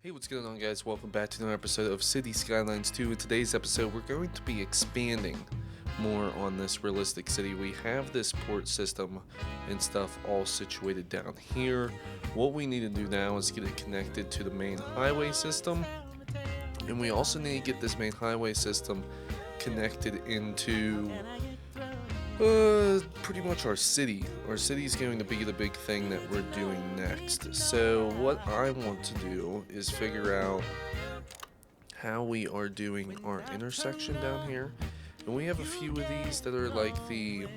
Hey, what's going on, guys? Welcome back to another episode of City Skylines 2. In today's episode, we're going to be expanding more on this realistic city. We have this port system and stuff all situated down here. What we need to do now is get it connected to the main highway system, and we also need to get this main highway system connected into pretty much our city. Our city is going to be the big thing that we're doing next. So what I want to do is figure out how we are doing our intersection down here. And we have a few of these that are like the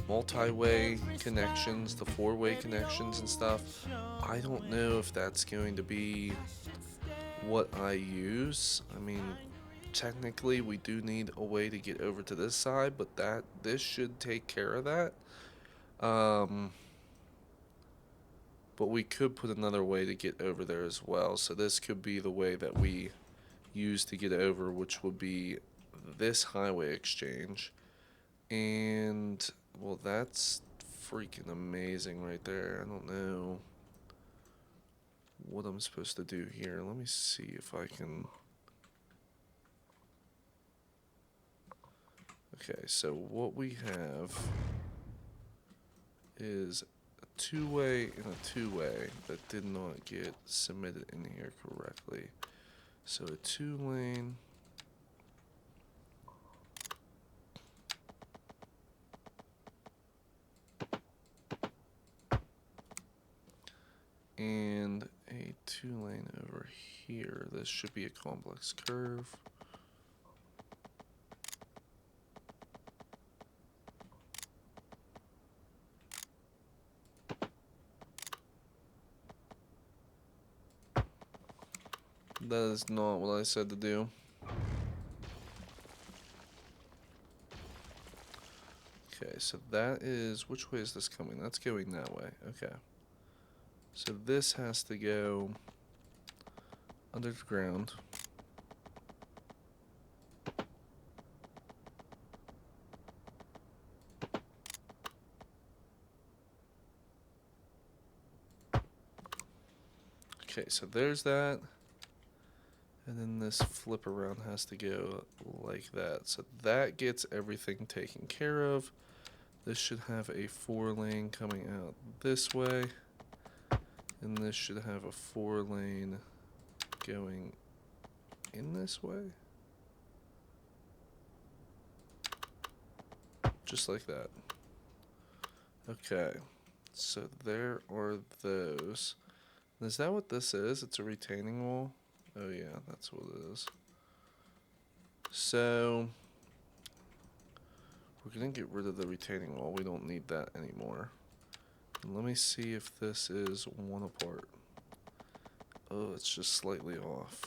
multi-way connections, the four-way connections and stuff. I don't know if that's going to be what I use. I mean, technically we do need a way to get over to this side, but this should take care of that. But we could put another way to get over there as well. So this could be the way that we use to get over, which would be this highway exchange. And well, that's freaking amazing right there. I don't know what I'm supposed to do here. Let me see if I can. Okay, so what we have is a two-way and a two-way that did not get submitted in here correctly. So a two-lane. And a two-lane over here. This should be a complex curve. That is not what I said to do. Okay, so that is, which way is this coming? That's going that way. Okay. So this has to go under the ground. Okay, so there's that. And then this flip around has to go like that. So that gets everything taken care of. This should have a 4-lane coming out this way. And this should have a 4-lane going in this way. Just like that. Okay. So there are those. Is that what this is? It's a retaining wall? Oh yeah, that's what it is. So we're gonna get rid of the retaining wall. We don't need that anymore. And let me see if this is one apart. Oh, it's just slightly off.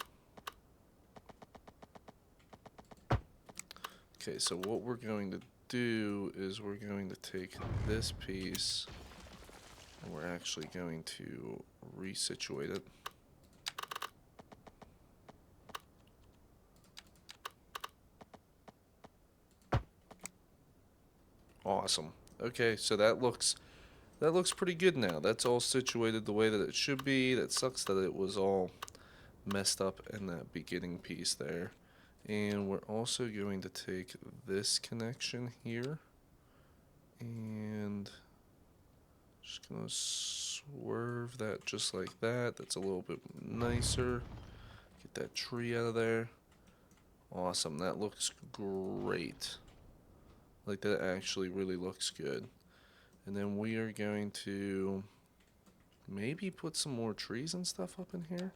Okay, so what we're going to do is we're going to take this piece and we're actually going to resituate it. Awesome. Okay, so that looks pretty good now. That's all situated the way that it should be. That sucks that it was all messed up in that beginning piece there. And we're also going to take this connection here and just gonna swerve that just like that. That's a little bit nicer. Get that tree out of there. Awesome. That looks great. Like, that actually really looks good. And then we are going to maybe put some more trees and stuff up in here.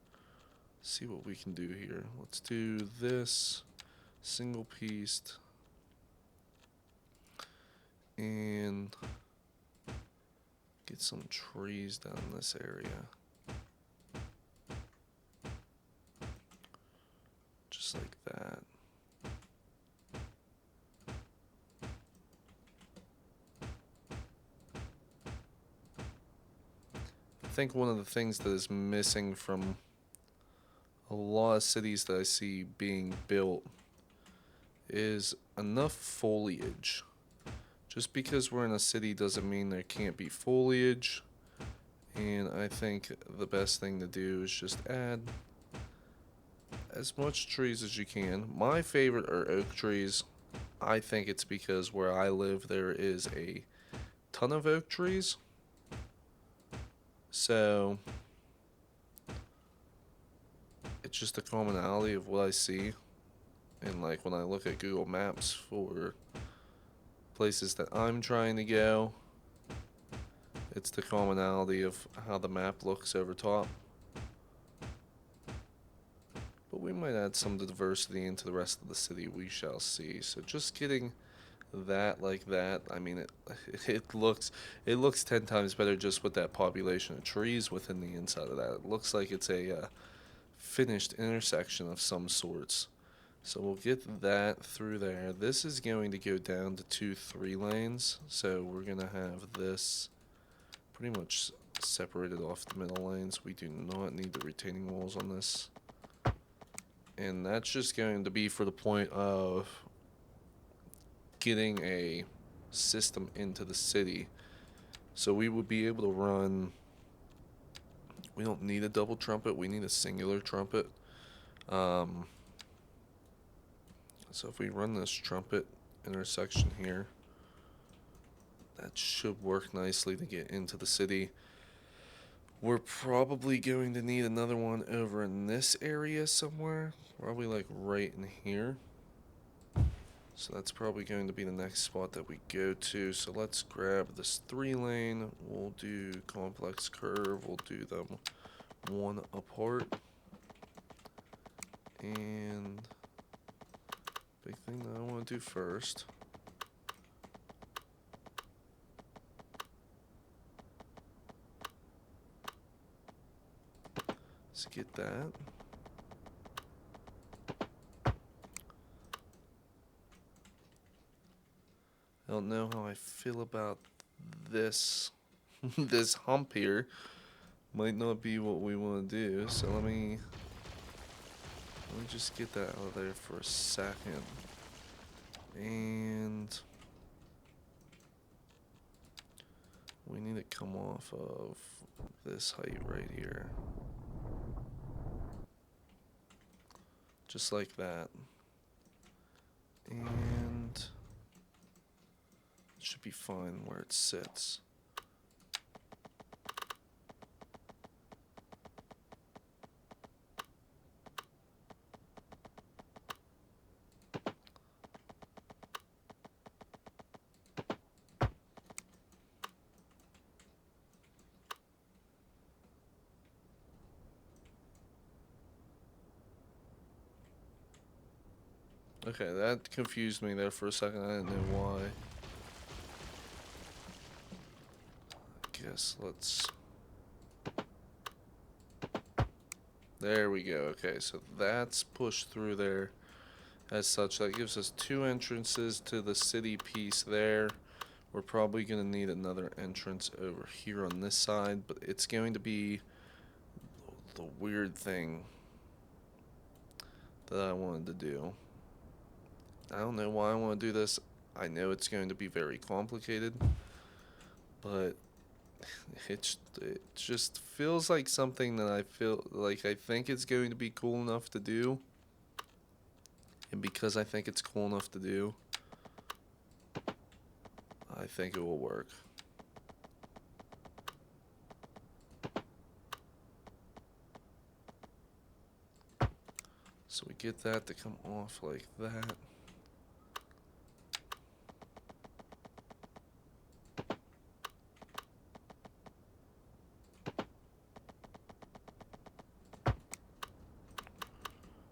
See what we can do here. Let's do this single pieced and get some trees down this area. Just like that. I think one of the things that is missing from a lot of cities that I see being built is enough foliage. Just because we're in a city doesn't mean there can't be foliage. And I think the best thing to do is just add as much trees as you can. My favorite are oak trees. I think it's because where I live there is a ton of oak trees. So it's just a commonality of what I see. And like when I look at Google Maps for places that I'm trying to go, it's the commonality of how the map looks over top. But we might add some diversity into the rest of the city, we shall see. So just getting that like that, I mean it looks 10 times better just with that population of trees within the inside of that. It looks like it's a finished intersection of some sorts. So we'll get that through there. This is going to go down to 2 3 lanes. So we're going to have this pretty much separated off the middle lanes. We do not need the retaining walls on this. And that's just going to be for the point of getting a system into the city. So we would be able to run, we don't need a double trumpet, we need a singular trumpet. So if we run this trumpet intersection here, that should work nicely to get into the city. We're probably going to need another one over in this area somewhere, probably like right in here. So that's probably going to be the next spot that we go to. So let's grab this 3 lane. We'll do complex curve. We'll do them one apart. And big thing that I want to do first is get that. I don't know how I feel about this this hump here. Might not be what we want to do, so let me just get that out of there for a second. And we need to come off of this height right here. Just like that. And it should be fine where it sits. Okay, that confused me there for a second. I didn't know why. I guess let's... There we go. Okay, so that's pushed through there as such. That gives us 2 entrances to the city piece there. We're probably going to need another entrance over here on this side, but it's going to be the weird thing that I wanted to do. I don't know why I want to do this. I know it's going to be very complicated, but it just feels like something that I feel like I think it's going to be cool enough to do. And because I think it's cool enough to do, I think it will work. So we get that to come off like that.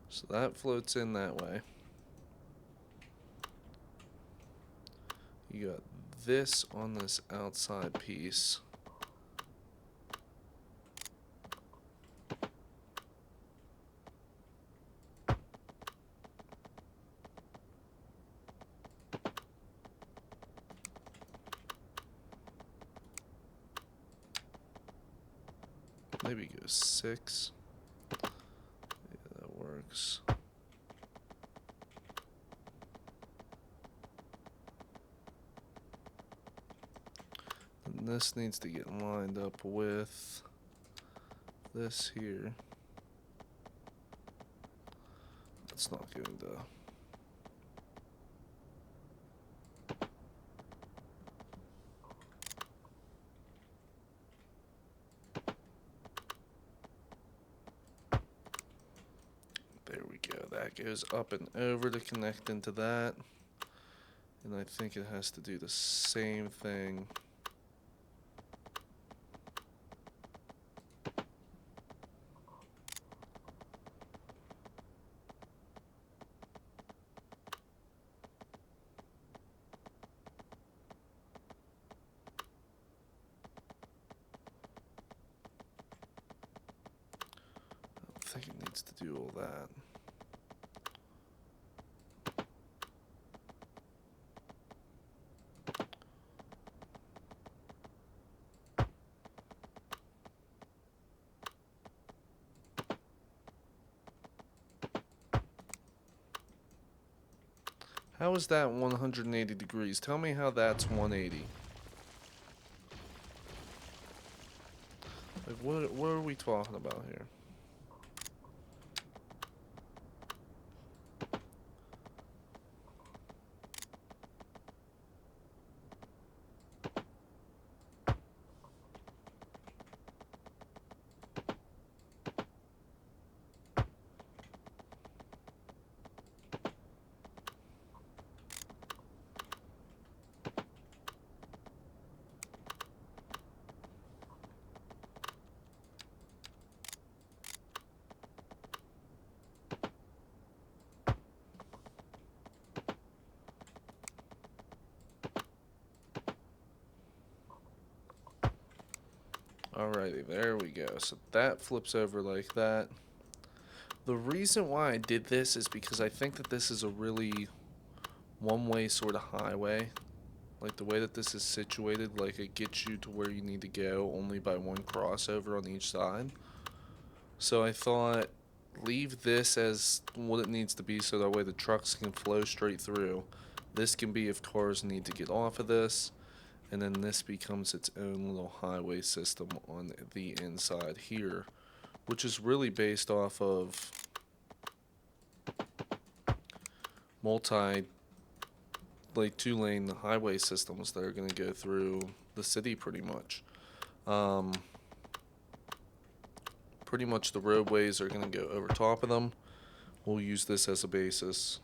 So that floats in that way. You got this on this outside piece. Maybe go 6. Yeah, that works. And this needs to get lined up with this here. It's not going to. There we go. That goes up and over to connect into that. And I think it has to do the same thing. I think it needs to do all that. How is that 180 degrees? Tell me how that's 180. Like, what are we talking about here? Alrighty, there we go. So that flips over like that. The reason why I did this is because I think that this is a really one-way sort of highway. Like the way that this is situated, like it gets you to where you need to go only by one crossover on each side. So I thought leave this as what it needs to be so that way the trucks can flow straight through. This can be if cars need to get off of this. And then this becomes its own little highway system on the inside here, which is really based off of multi, like 2-lane highway systems that are going to go through the city pretty much. Pretty much the roadways are going to go over top of them. We'll use this as a basis.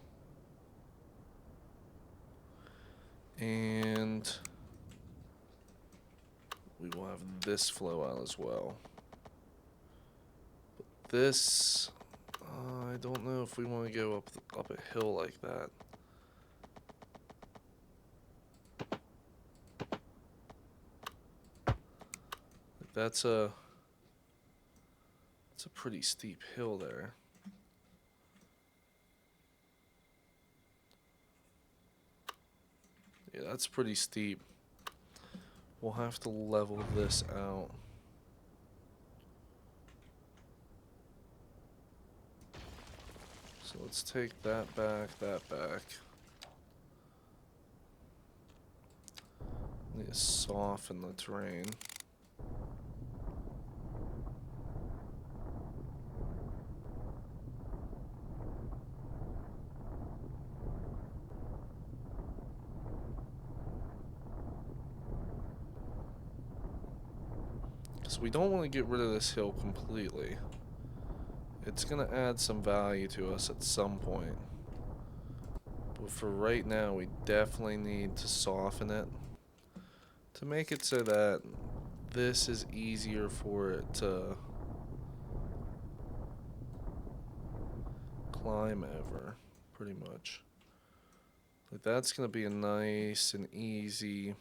And we will have this flow out as well. But this, I don't know if we want to go up a hill like that. That's a pretty steep hill there. Yeah, that's pretty steep. We'll have to level this out. So let's take that back, that back. Need to soften the terrain. Because we don't want to get rid of this hill completely. It's going to add some value to us at some point. But for right now, we definitely need to soften it to make it so that this is easier for it to climb over, pretty much. Like that's going to be a nice and easy.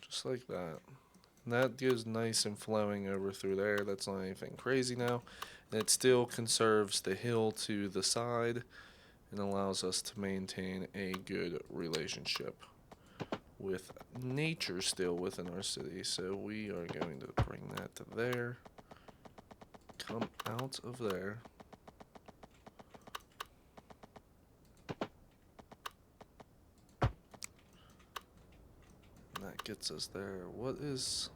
Just like that. And that goes nice and flowing over through there. That's not anything crazy now. And it still conserves the hill to the side and allows us to maintain a good relationship with nature still within our city. So we are going to bring that to there. Come out of there. that gets us there. What is...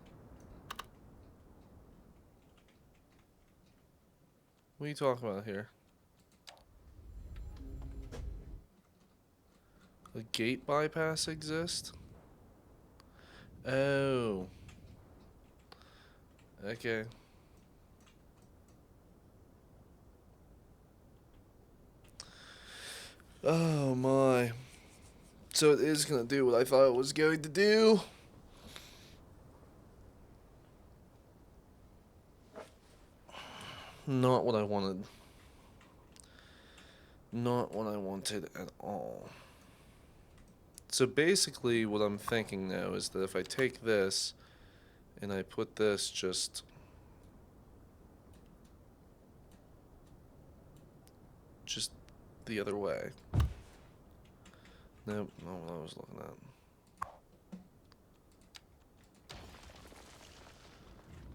What are you talking about here? A gate bypass exists? Oh. Okay. Oh my. So it is going to do what I thought it was going to do. Not what I wanted. Not what I wanted at all. So basically what I'm thinking now is that if I take this and I put this just the other way. Nope, not what I was looking at.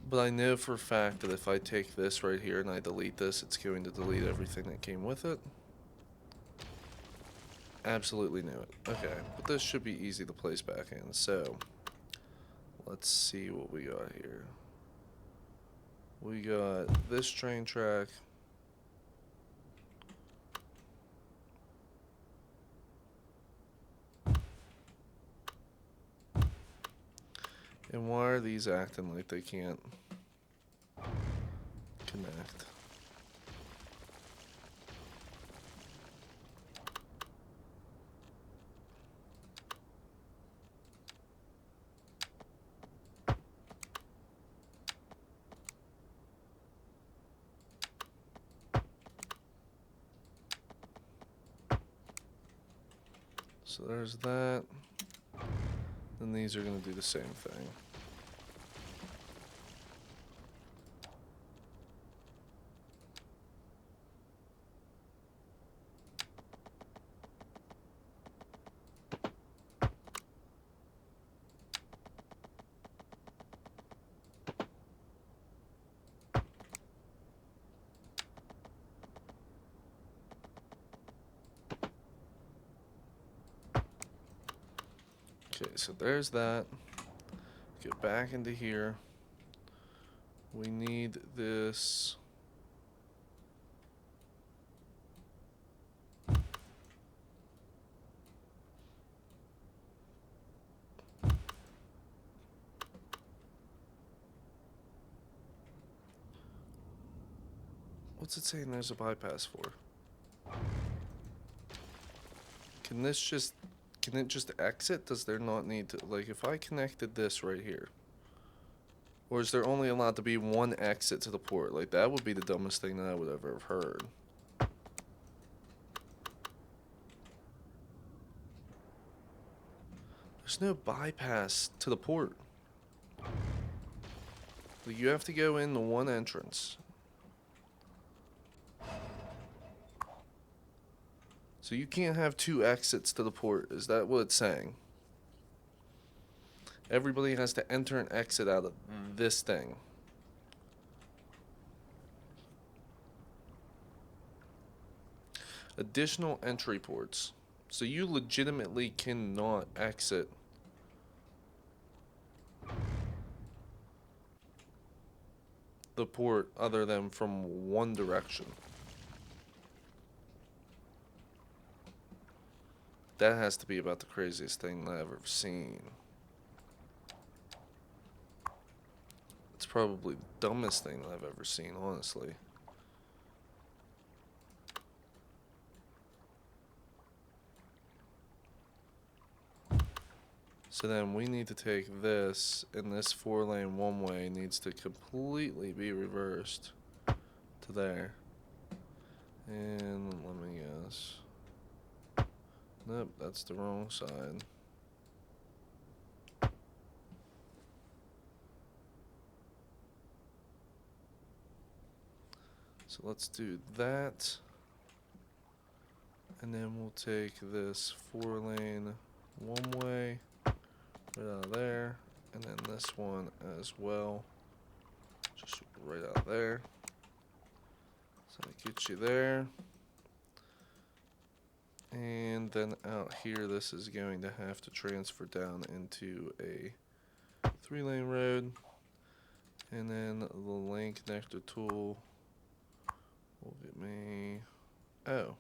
But I know for a fact that if I take this right here and I delete this, it's going to delete everything that came with it. Absolutely knew it. Okay, but this should be easy to place back in. So, let's see what we got here. We got this train track. And why are these acting like they can't connect? So there's that. Then these are going to do the same thing. Okay, so there's that. Get back into here. We need this. What's it saying there's a bypass for? Can it just exit? Does there not need to, like, if I connected this right here? Or is there only allowed to be one exit to the port? Like, that would be the dumbest thing that I would ever have heard. There's no bypass to the port. Like, you have to go in the one entrance. So you can't have two exits to the port. Is that what it's saying? Everybody has to enter and exit out of this thing. Additional entry ports. So you legitimately cannot exit the port other than from one direction. That has to be about the craziest thing that I've ever seen. It's probably the dumbest thing that I've ever seen, honestly. So then we need to take this, and this 4-lane one-way needs to completely be reversed to there. And let me guess. Nope, that's the wrong side. So let's do that. And then we'll take this 4-lane one-way right out of there. And then this one as well. Just right out there. So that gets you there. And then out here, this is going to have to transfer down into a 3-lane road. And then the lane connector tool will get me, oh,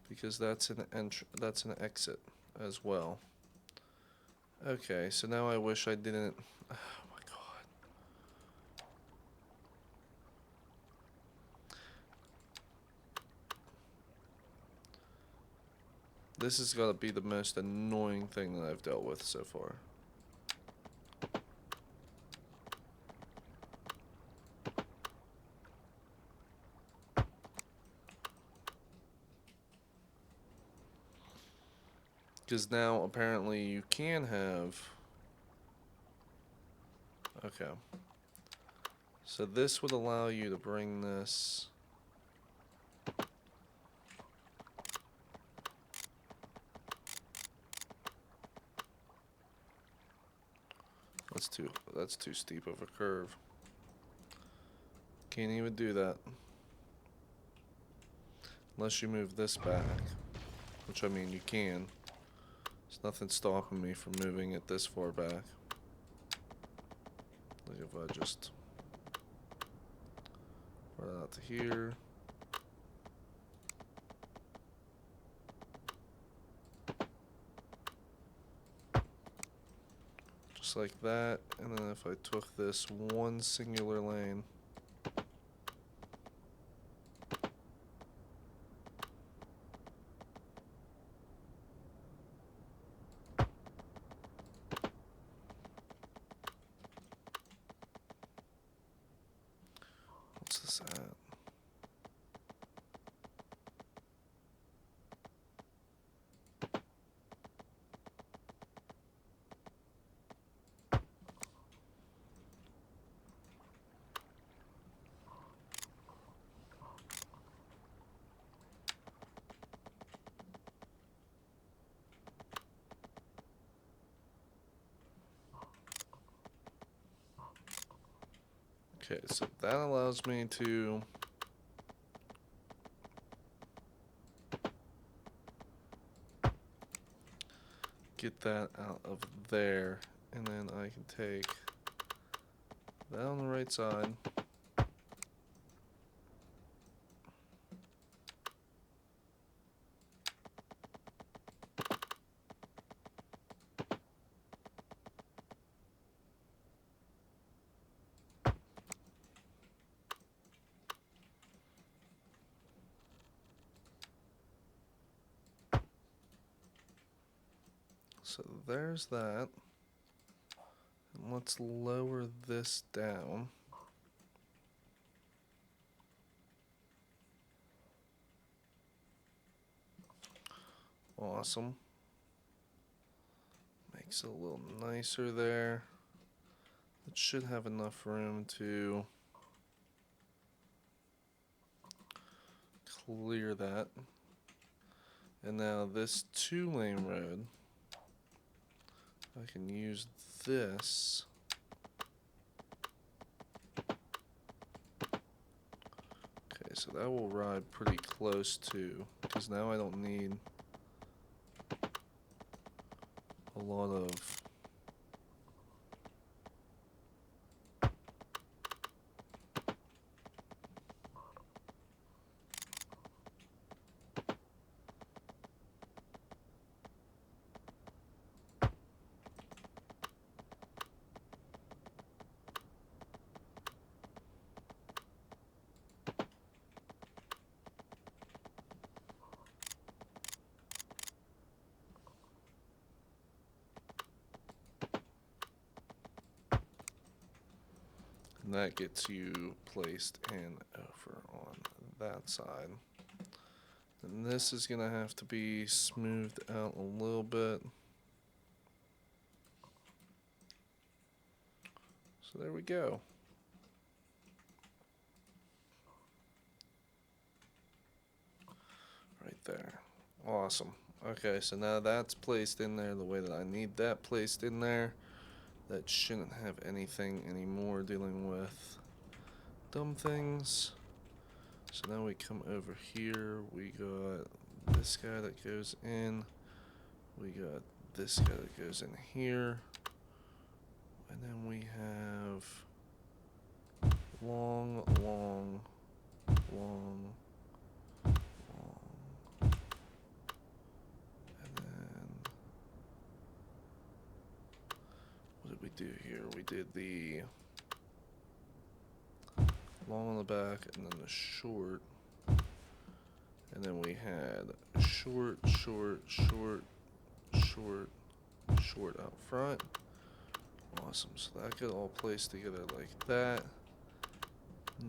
because that's an exit as well. Okay, so now I wish I didn't, oh my god. This has got to be the most annoying thing that I've dealt with so far. Because now apparently you can have, okay. So this would allow you to bring this that's too steep of a curve. Can't even do that. Unless you move this back. Which I mean you can. There's nothing stopping me from moving it this far back. Like if I just run out to here. Just like that, and then if I took this one singular lane, what's this at? Okay, so that allows me to get that out of there, and then I can take that on the right side. So there's that. And let's lower this down. Awesome. Makes it a little nicer there. It should have enough room to clear that. And now this 2-lane road, I can use this. Okay, so that will ride pretty close to, because now I don't need a lot of and that gets you placed in over on that side. And this is going to have to be smoothed out a little bit. So there we go. Right there. Awesome. Okay, so now that's placed in there the way that I need that placed in there. That shouldn't have anything anymore dealing with dumb things. So now we come over here, we got this guy that goes in. We got this guy that goes in here. And then we have long, long, long, long. And then what did we do here? We did the long on the back and then the short. And then we had short, short, short, short, short out front. Awesome. So that could all place together like that.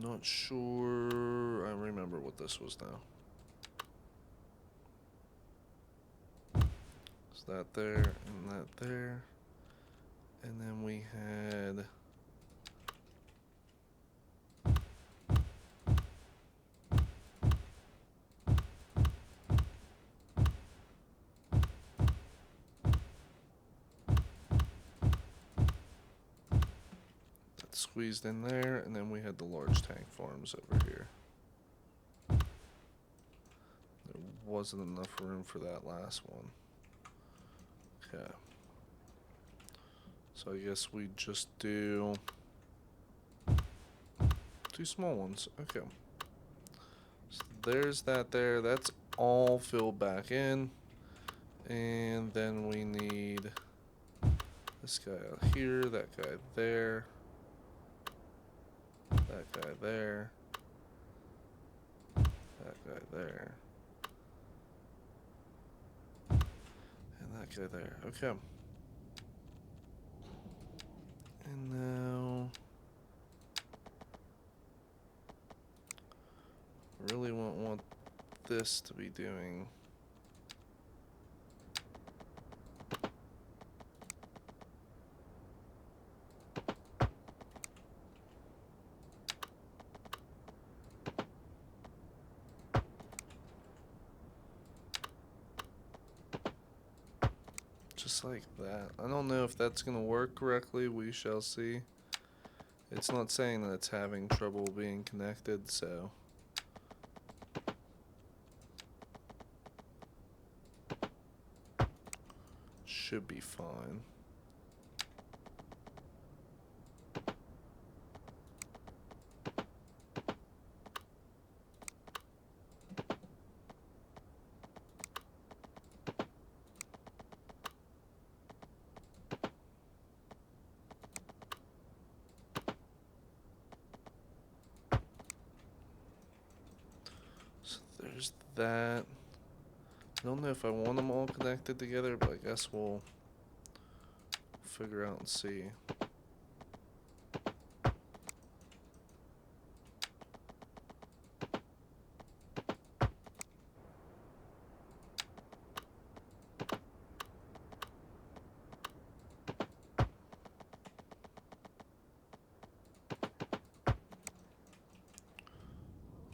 Not sure. I remember what this was now. So that there and that there. And then we had that squeezed in there, and then we had the large tank farms over here. There wasn't enough room for that last one. Okay. So I guess we just do 2 small ones. Okay. So there's that there. That's all filled back in. And then we need this guy out here, that guy there, that guy there, that guy there, and that guy there. Okay. And now I really won't want this to be doing just like that. I don't know if that's gonna work correctly. We shall see. It's not saying that it's having trouble being connected, so should be fine. So there's that. I don't know if I want them all connected together, but I guess we'll figure out and see.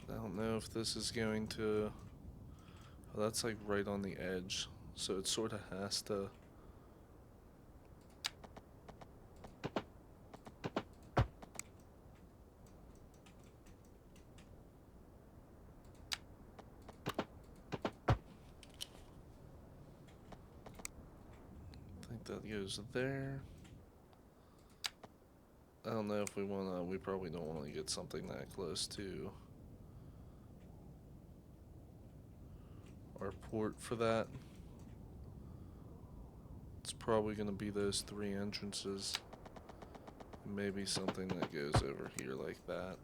I don't know if this is going to... Oh, that's like right on the edge, so it sort of has to... I think that goes there. I don't know if we want to... We probably don't want to get something that close to our port for that. It's probably going to be those 3 entrances. Maybe something that goes over here like that.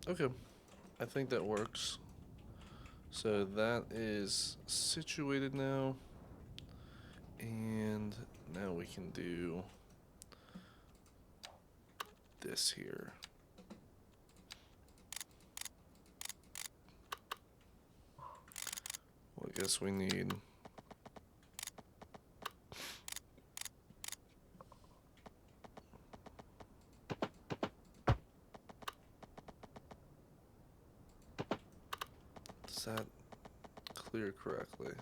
Okay, I think that works. So that is situated now. And now we can do this here. Well, I guess we need... Does that clear correctly.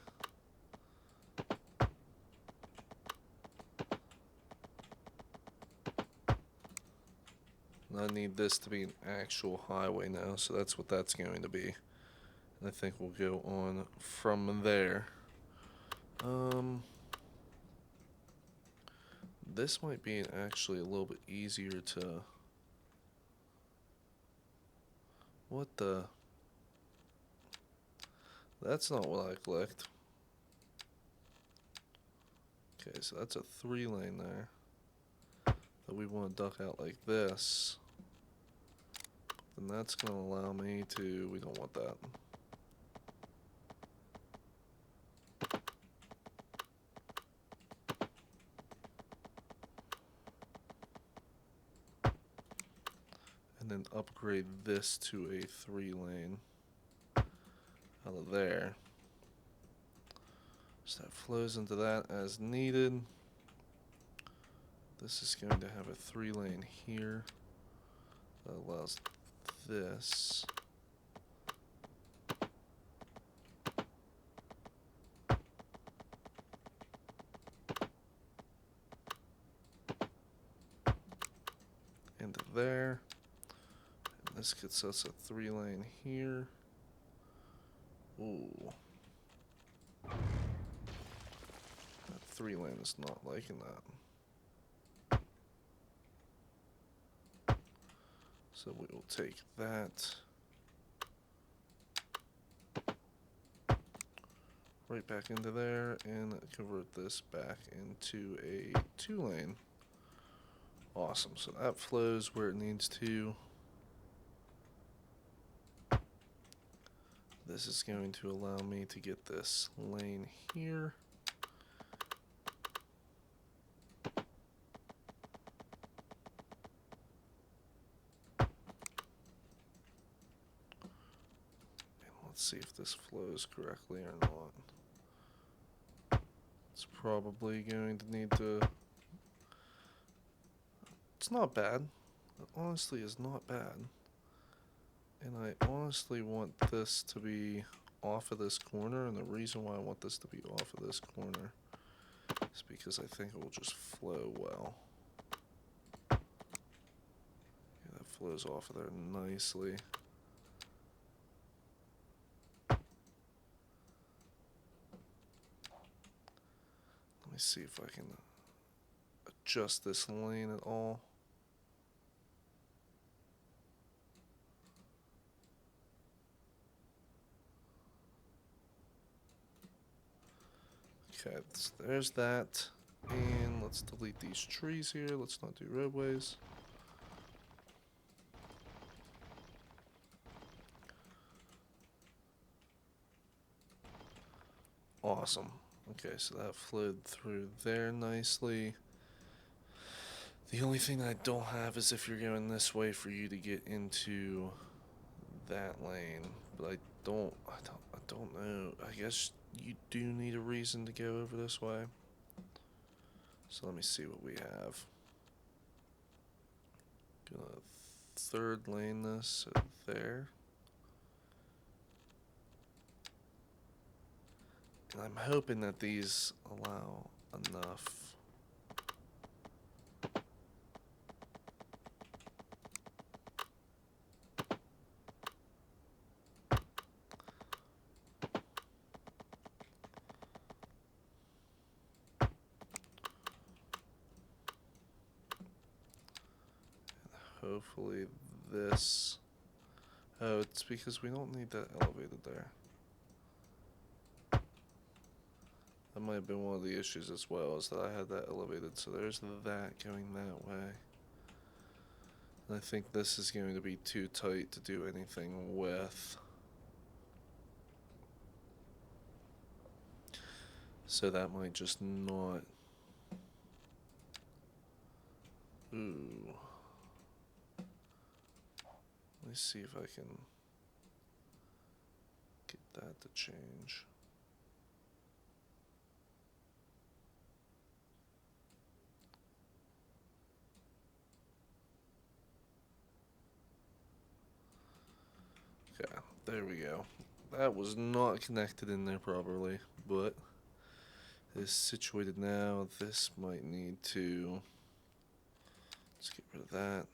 And I need this to be an actual highway now, so that's what that's going to be. And I think we'll go on from there. This might be actually a little bit easier to... What the... That's not what I clicked. Okay, so that's a 3-lane there. That we want to duck out like this. Then that's going to allow me to... We don't want that. And then upgrade this to a 3-lane out of there. So that flows into that as needed. This is going to have a 3-lane here. That allows this. Into there. And this gets us a 3-lane here. Ooh. That 3-lane is not liking that. So we will take that right back into there and convert this back into a 2-lane. Awesome, so that flows where it needs to. This is going to allow me to get this lane here. Let's see if this flows correctly or not. It's probably going to need to... It's not bad. It honestly is not bad. And I honestly want this to be off of this corner, and the reason why I want this to be off of this corner is because I think it will just flow well. Yeah, that flows off of there nicely. Let me see if I can adjust this lane at all. Okay, so there's that. And let's delete these trees here. Let's not do roadways. Awesome. Okay, so that flowed through there nicely. The only thing I don't have is if you're going this way for you to get into that lane. But I don't know. I guess you do need a reason to go over this way. So let me see what we have. Gonna 3rd lane this there. And I'm hoping that these allow enough. Hopefully this... Oh, it's because we don't need that elevated there. That might have been one of the issues as well, is that I had that elevated. So there's that going that way. And I think this is going to be too tight to do anything with. So that might just not... Ooh. Let me see if I can get that to change. Okay, there we go. That was not connected in there properly, but it is situated now. This might need to... Let's get rid of that.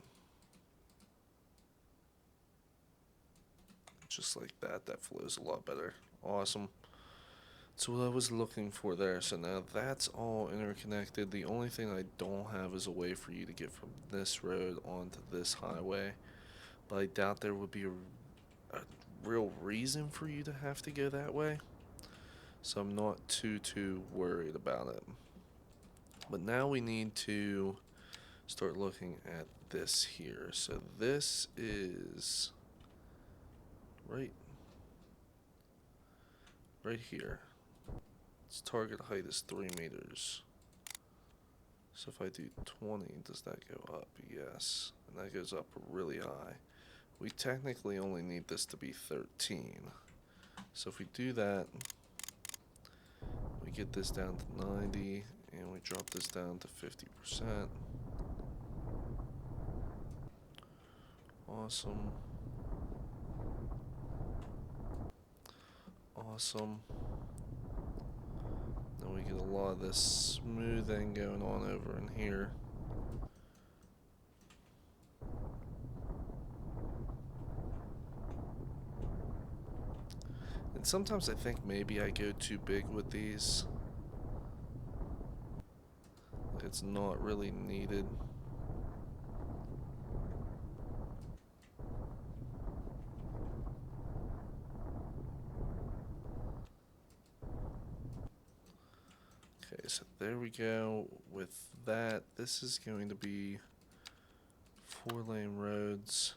Just like that. That flows a lot better. Awesome. So what I was looking for there. So now that's all interconnected. The only thing I don't have is a way for you to get from this road onto this highway. But I doubt there would be a real reason for you to have to go that way. So I'm not too worried about it. But now we need to start looking at this here. So this is right here. Its target height is 3 meters. So if I do 20, does that go up? Yes. And that goes up really high. We technically only need this to be 13. So if we do that, we get this down to 90, and we drop this down to 50%. Awesome. Awesome. Then we get a lot of this smoothing going on over in here. And sometimes I think maybe I go too big with these. It's not really needed. Okay, so there we go with that. This is going to be 4-lane roads.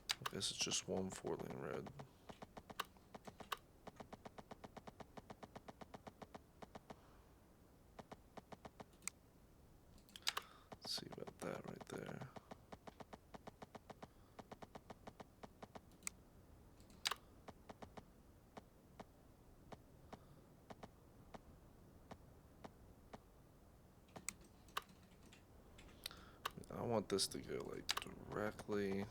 I guess it's just one 4-lane road. Let's see about that right there. I want this to go like directly.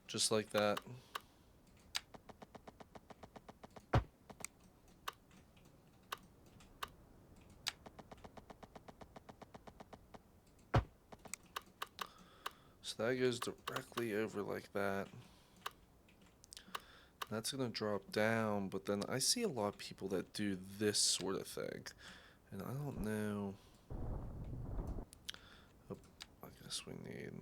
Just like that. So that goes directly over like that. That's gonna drop down, but then I see a lot of people that do this sort of thing, and I don't know. Oh, I guess we need.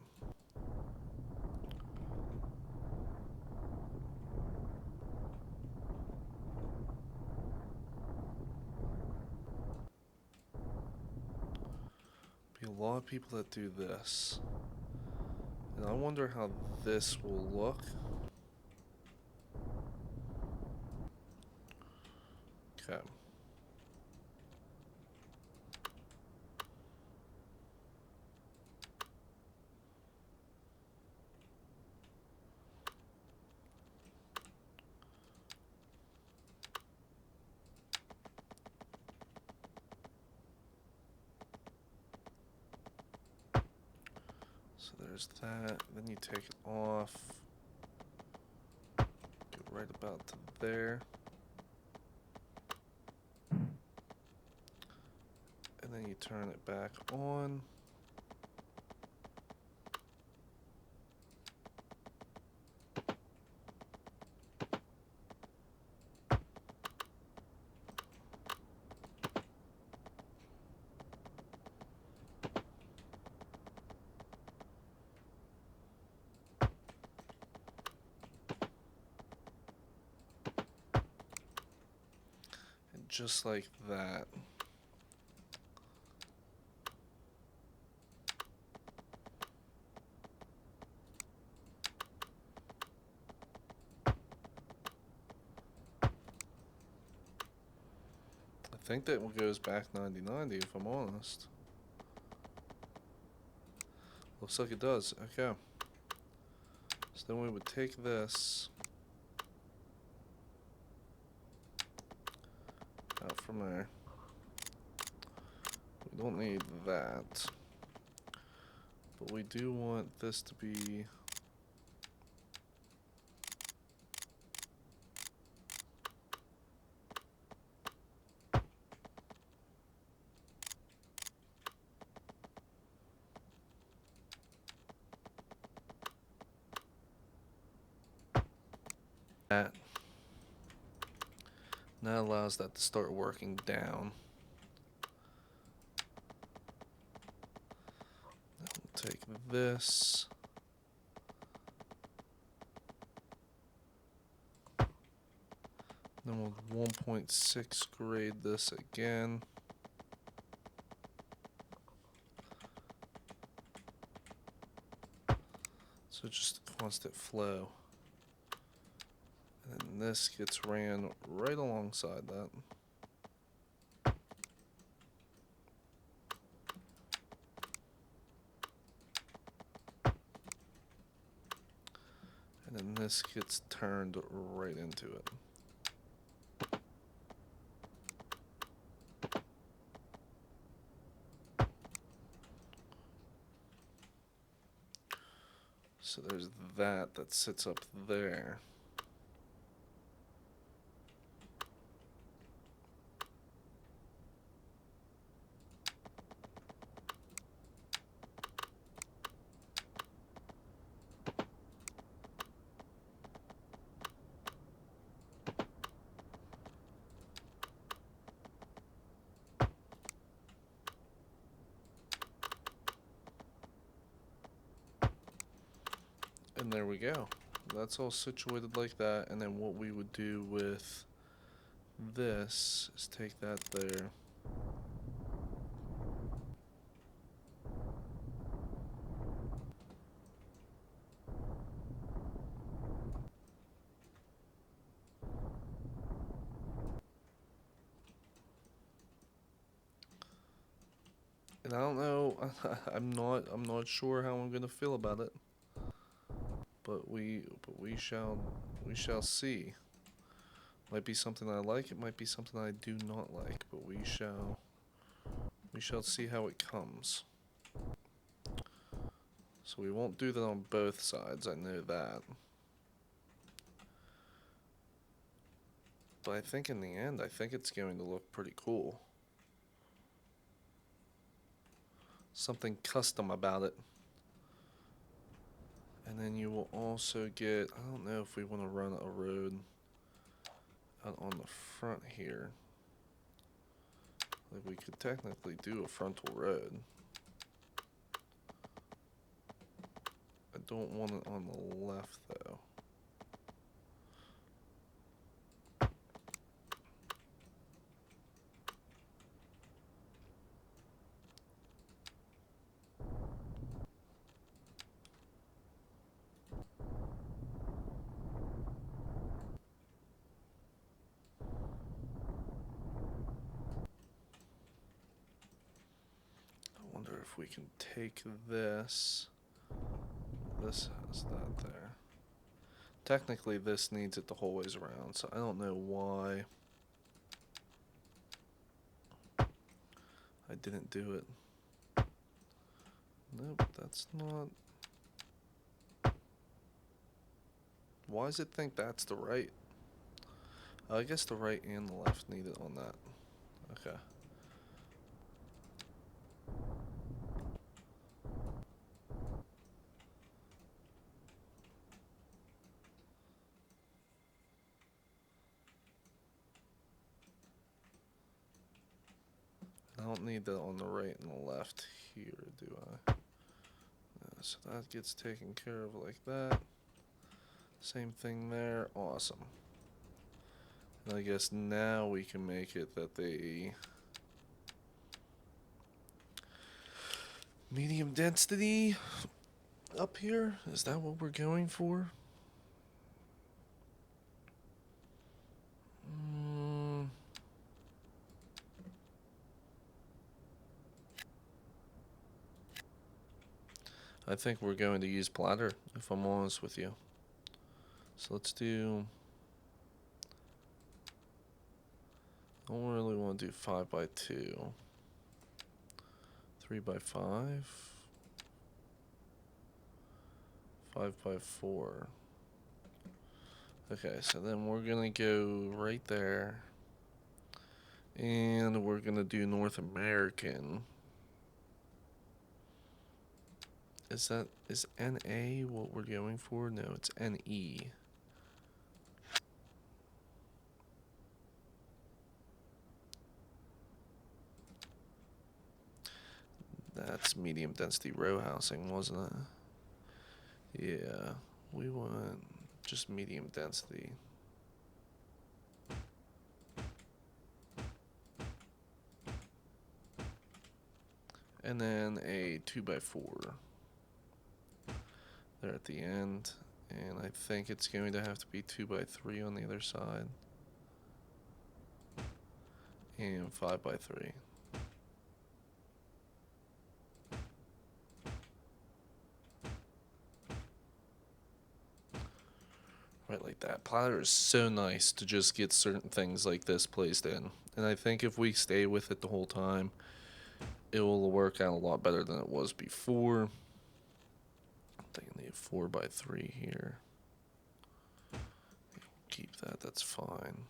Be a lot of people that do this, and I wonder how this will look. Okay. So there's that. Then you take it off. Go right about to there. And then you turn it back on. And just like that. I think that one goes back 90-90 if I'm honest. Looks like it does. Okay. So then we would take this out from there. don't need that. But we do want this to be... that. That allows that to start working down. We'll take this. Then we'll 1.6 grade this again. So just a constant flow. And this gets ran right alongside that. And then this gets turned right into it. So there's that sits up there. And there we go. That's all situated like that. And then what we would do with this is take that there. And I don't know, I'm not sure how I'm gonna feel about it. But we shall see. Might be something I like, it might be something I do not like, but we shall see how it comes. So we won't do that on both sides, I know that. But I think in the end, I think it's going to look pretty cool. Something custom about it. And then you will also get, I don't know if we want to run a road out on the front here. Like we could technically do a frontal road. I don't want it on the left though. I wonder if we can take this. This has that there. Technically this needs it the whole ways around, so I don't know why I didn't do it. Nope, that's not. Why does it think that's the right? I guess the right and the left need it on that. Okay. I don't need that on the right and the left here, do I? So that gets taken care of like that. Same thing there. Awesome. And I guess now we can make it that they... medium density up here? Is that what we're going for? I think we're going to use platter, if I'm honest with you. So let's do... I don't really want to do 5x2. 3x5. 5x4. Okay, so then we're gonna go right there. And we're gonna do North American. Is NA what we're going for? No, it's NE. That's medium density row housing, wasn't it? Yeah, we want just medium density. And then a 2x4 there at the end. And I think it's going to have to be 2x3 on the other side. And 5x3. Right, like that. Platter is so nice to just get certain things like this placed in. And I think if we stay with it the whole time, it will work out a lot better than it was before. I think I need a 4x3 here. Keep that, that's fine.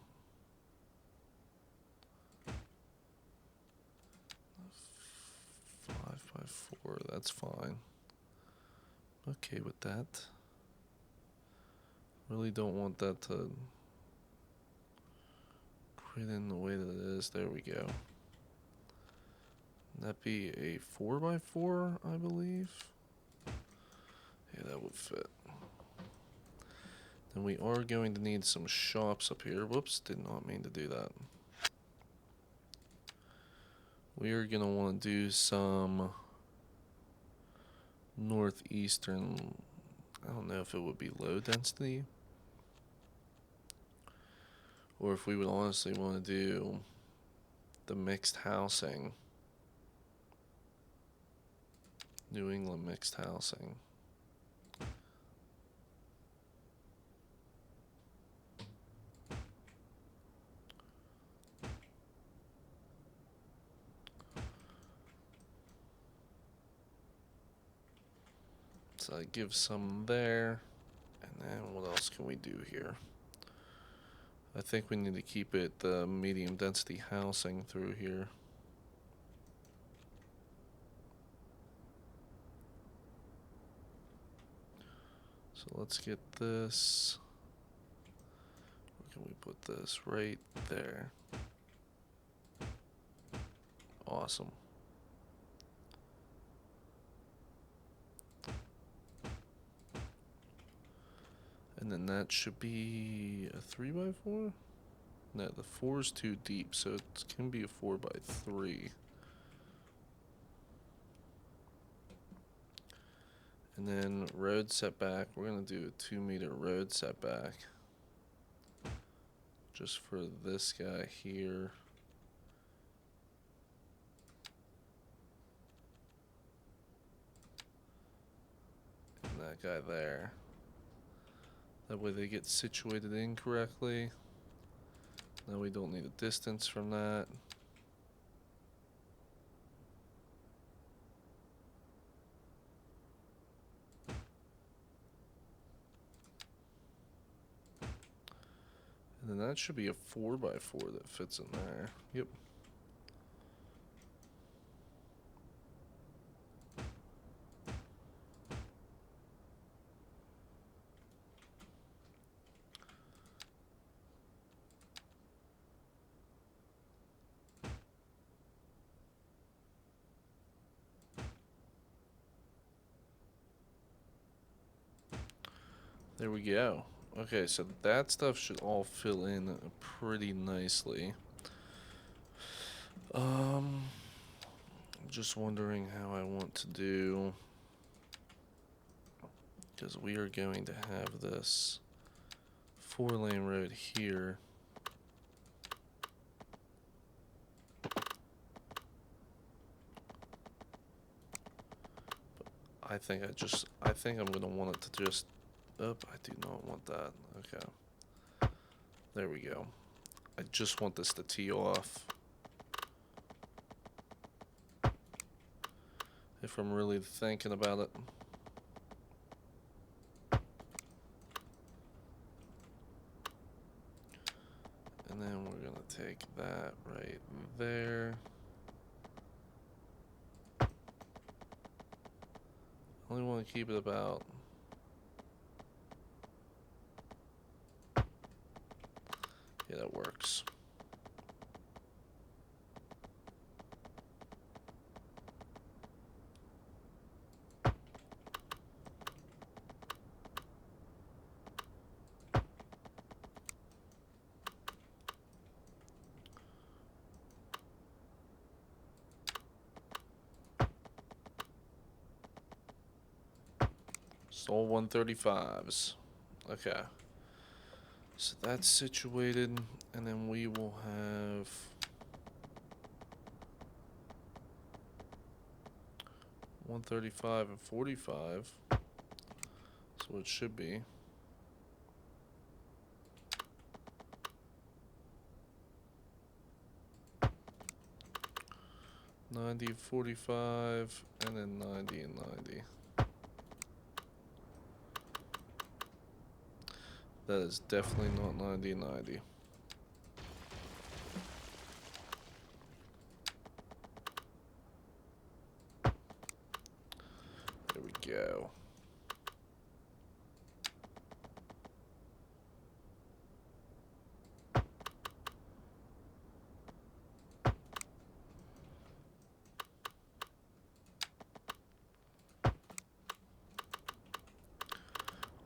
5x4, that's fine. Okay with that. Really don't want that to put in the way that it is. There we go. That'd be a 4x4, I believe. Yeah, that would fit. Then we are going to need some shops up here. Whoops, did not mean to do that. We are going to want to do some northeastern. I don't know if it would be low density, or if we would honestly want to do the mixed housing. New England mixed housing. So I give some there. And then what else can we do here? I think we need to keep it the medium density housing through here. So let's get this. Where can we put this? Right there. Awesome. And then that should be a 3x4? No, the 4 is too deep, so it can be a 4x3. And then road setback, we're going to do a 2-meter road setback. Just for this guy here. And that guy there. That way they get situated incorrectly. Now we don't need a distance from that. And then that should be a 4x4 that fits in there. Yep. There we go. Okay, so that stuff should all fill in pretty nicely. Just wondering how I want to do, because we are going to have this 4-lane road here. I think I'm gonna want it to just, I do not want that. Okay. There we go. I just want this to tee off. if I'm really thinking about it. And then we're going to take that right there. Only want to keep it about... Yeah, that works. Sold 135s. Okay. So that's situated, and then we will have 135 and 45. So it should be 90 and 45, and then 90 and 90. That is definitely not 90 and 90. There we go.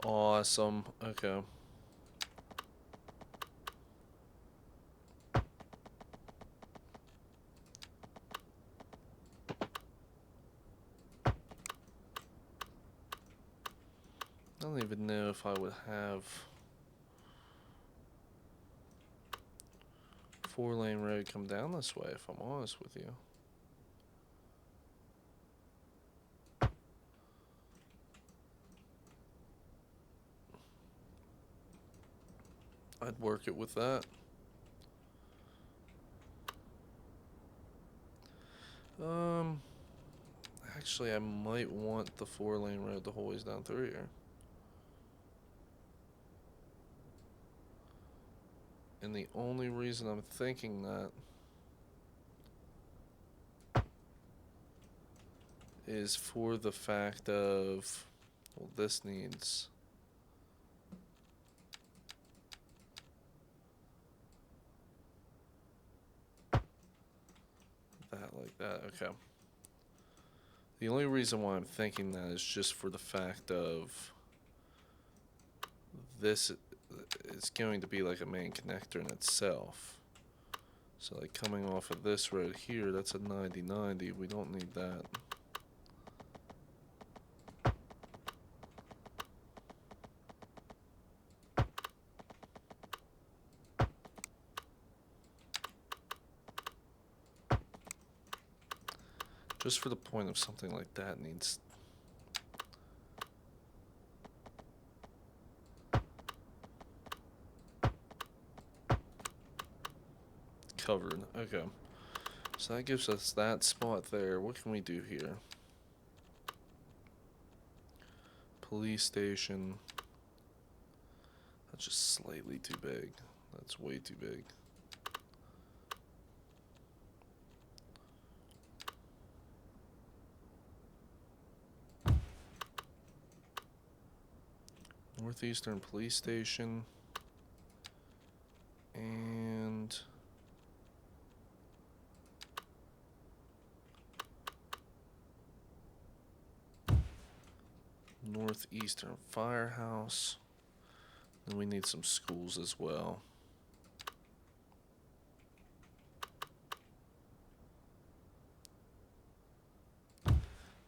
Awesome. Okay. I don't even know if I would have 4-lane road come down this way, if I'm honest with you. I'd work it with that. Actually, I might want the 4-lane road the whole ways down through here. And the only reason I'm thinking that is for the fact of, well, this needs that like that. Okay. The only reason why I'm thinking that is just for the fact of this is going to be like a main connector in itself. So like coming off of this road here, that's a 90-90. We don't need that. Just for the point of something like that needs covered. Okay. So that gives us that spot there. What can we do here? Police station. That's just slightly too big. That's way too big. Northeastern Police Station. And Northeastern Firehouse. And we need some schools as well.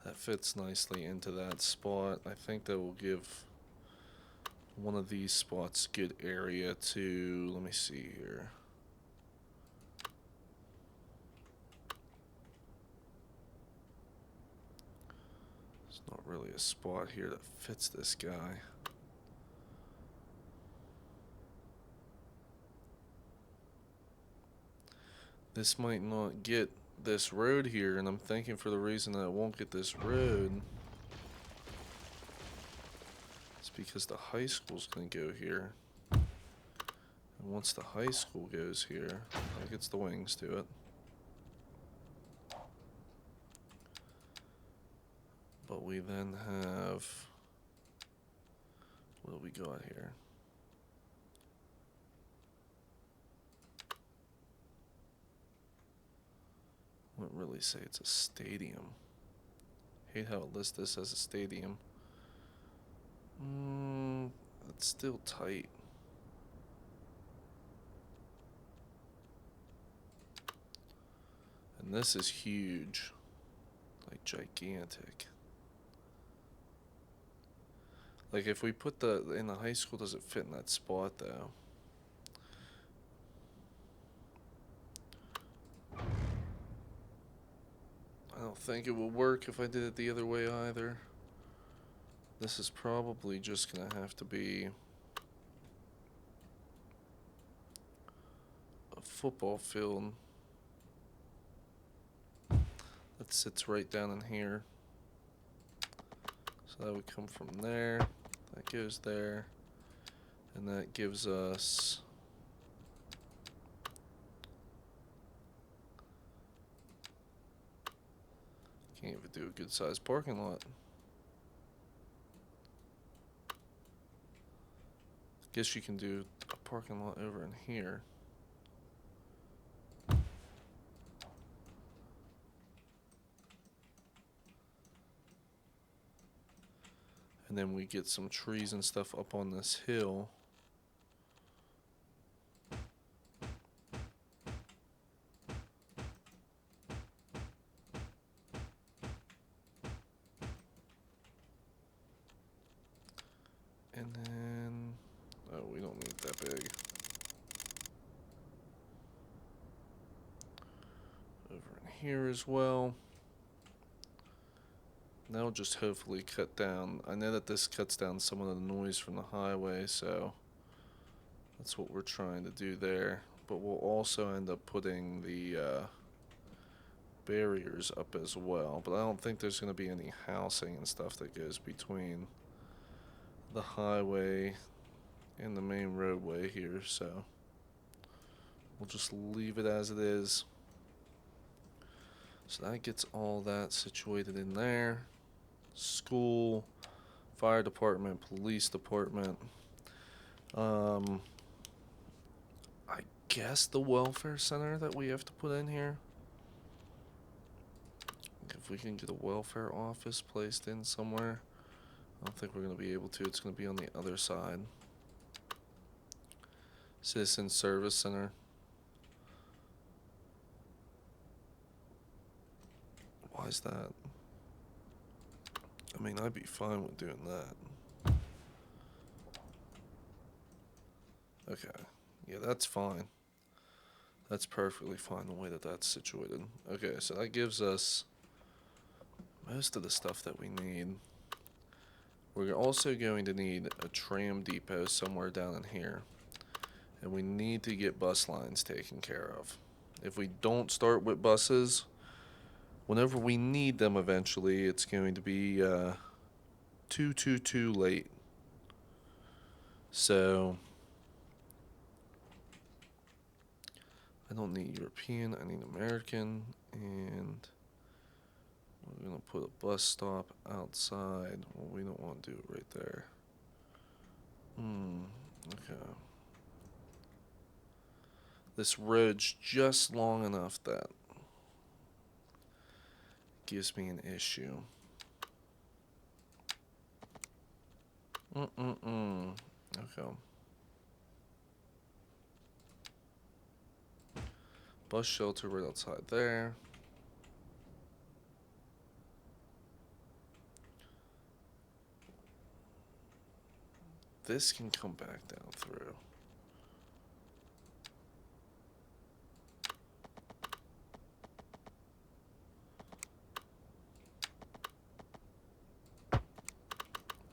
That fits nicely into that spot. I think that will give one of these spots good area to, let me see here. There's not really a spot here that fits this guy. This might not get this road here, and I'm thinking for the reason that it won't get this road, it's because the high school's gonna go here. And once the high school goes here, that gets the wings to it. But we then have, what do we got here? I wouldn't really say it's a stadium. Hate how it lists this as a stadium. It's still tight. And this is huge. Like gigantic. Like if we put in the high school, does it fit in that spot though? I don't think it will work if I did it the other way either. This is probably just gonna have to be a football field that sits right down in here. So that would come from there, that goes there, and that gives us can't even do a good sized parking lot. Guess you can do a parking lot over in here. And then we get some trees and stuff up on this hill. And then, oh, we don't need that big. Over in here as well. That'll just hopefully cut down. I know that this cuts down some of the noise from the highway, so that's what we're trying to do there. But we'll also end up putting the barriers up as well. But I don't think there's going to be any housing and stuff that goes between the highway and the main roadway here, so we'll just leave it as it is. So that gets all that situated in there. School, fire department, police department. I guess the welfare center that we have to put in here. If we can get a welfare office placed in somewhere. I don't think we're going to be able to. It's going to be on the other side. Citizen Service Center. Why is that? I mean, I'd be fine with doing that. Okay. Yeah, that's fine. That's perfectly fine the way that that's situated. Okay, so that gives us most of the stuff that we need. We're also going to need a tram depot somewhere down in here. And we need to get bus lines taken care of. If we don't start with buses, whenever we need them eventually, it's going to be too late. So I don't need European, I need American, and we're going to put a bus stop outside. Well, we don't want to do it right there. Okay. This road's just long enough that gives me an issue. Okay. Bus shelter right outside there. This can come back down through.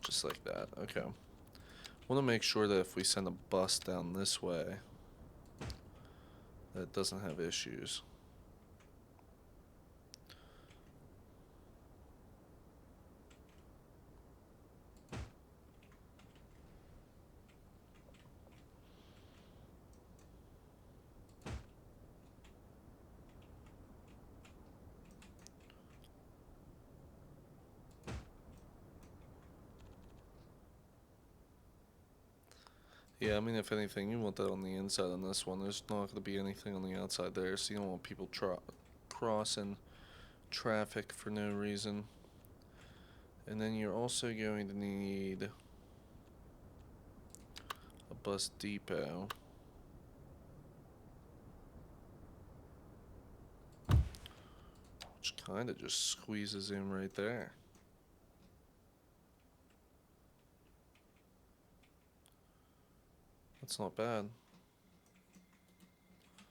Just like that. Okay. Want to make sure that if we send a bus down this way, that it doesn't have issues. Yeah, I mean, if anything, you want that on the inside on this one. There's not going to be anything on the outside there, so you don't want people crossing traffic for no reason. And then you're also going to need a bus depot. Which kind of just squeezes in right there. That's not bad. I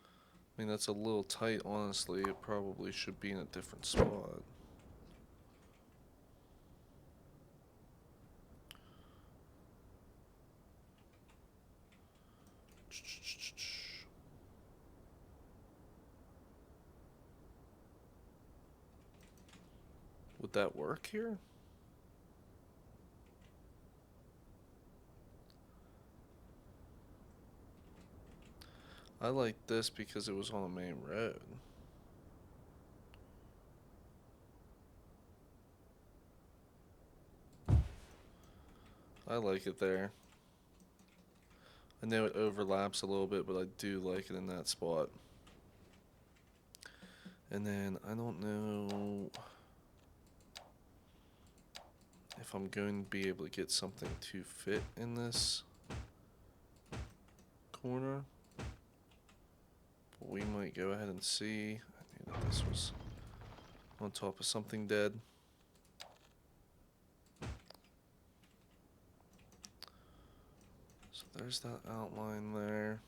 mean, that's a little tight, honestly. It probably should be in a different spot. Would that work here? I like this because it was on a main road. I like it there. I know it overlaps a little bit, but I do like it in that spot. And then I don't know if I'm going to be able to get something to fit in this corner. But we might go ahead and see. I knew that this was on top of something dead. So there's that outline there.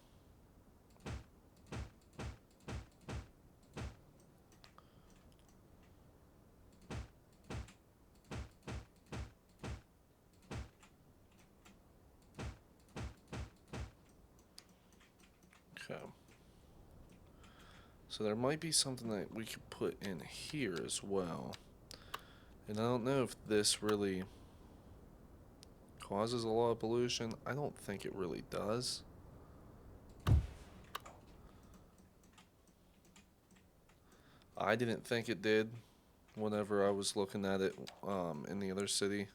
Okay. So there might be something that we could put in here as well. And I don't know if this really causes a lot of pollution. I don't think it really does. I didn't think it did whenever I was looking at it in the other city.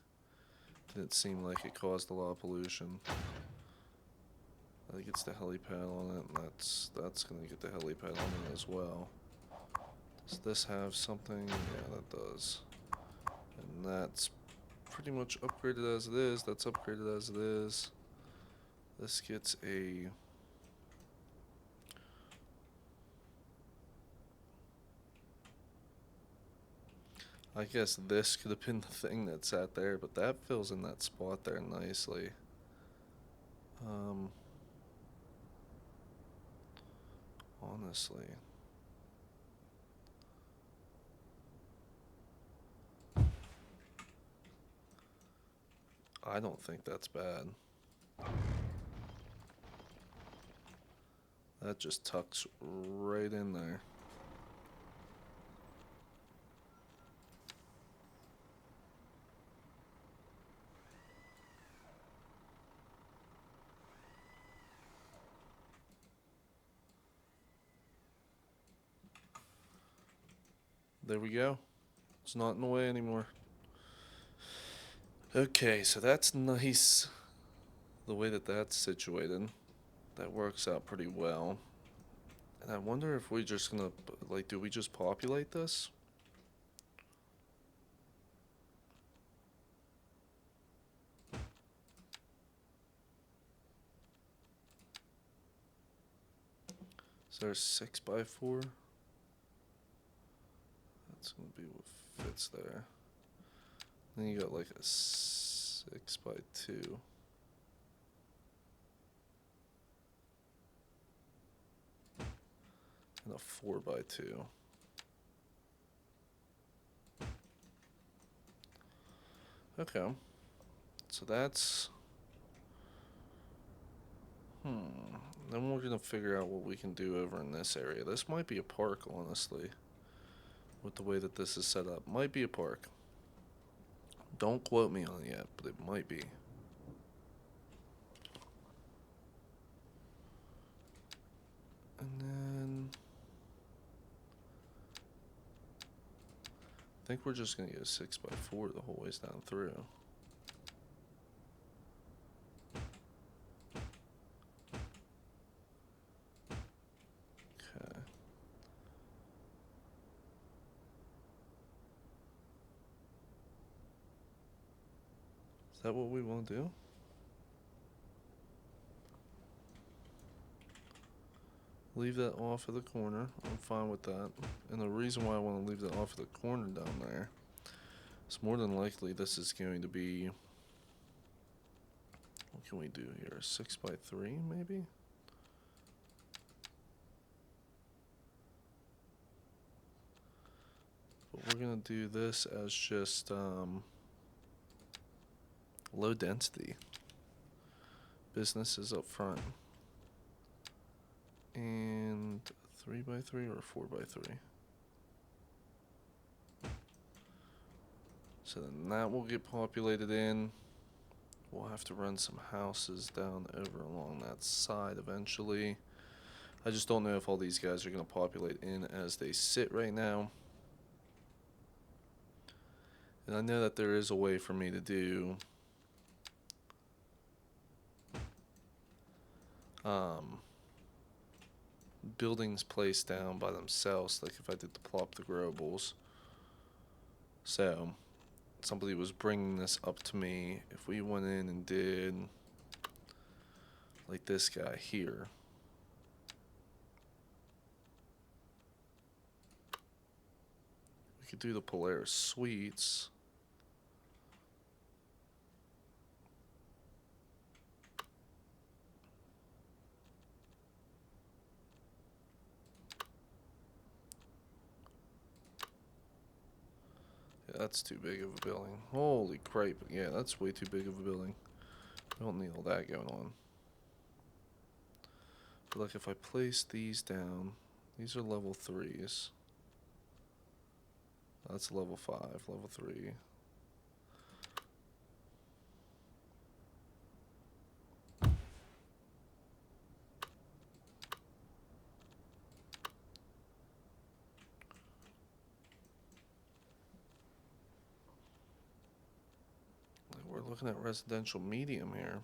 Didn't seem like it caused a lot of pollution. I think it's the helipad on it, and that's gonna get the helipad on it as well. Does this have something? Yeah, that does. And that's pretty much upgraded as it is. That's upgraded as it is. This gets a... I guess this could have been the thing that sat there, but that fills in that spot there nicely. Honestly. I don't think that's bad. That just tucks right in there. There we go. It's not in the way anymore. Okay, so that's nice. The way that that's situated, that works out pretty well. And I wonder if we're just gonna, like, do we just populate this? Is there a 6x4? That's gonna be what fits there. Then you got like a 6x2. And a 4x2. Okay. So that's... Then we're gonna figure out what we can do over in this area. This might be a park, honestly. With the way that this is set up. Might be a park. Don't quote me on it yet, but it might be. And then... I think we're just gonna get a 6x4 the whole ways down through. Is that what we want to do? Leave that off of the corner. I'm fine with that. And the reason why I want to leave that off of the corner down there is more than likely this is going to be... What can we do here? 6x3 maybe? But we're going to do this as just low density. Businesses up front. And 3x3 or 4x3. So then that will get populated in. We'll have to run some houses down over along that side eventually. I just don't know if all these guys are going to populate in as they sit right now. And I know that there is a way for me to do buildings placed down by themselves, like if I did the plop the growables. So somebody was bringing this up to me. If we went in and did like this guy here, we could do the Polaris Suites. Yeah, that's too big of a building. Holy crap. Yeah, that's way too big of a building. We don't need all that going on. But like if I place these down, these are level 3s. That's level 5, level 3. We're looking at residential medium here.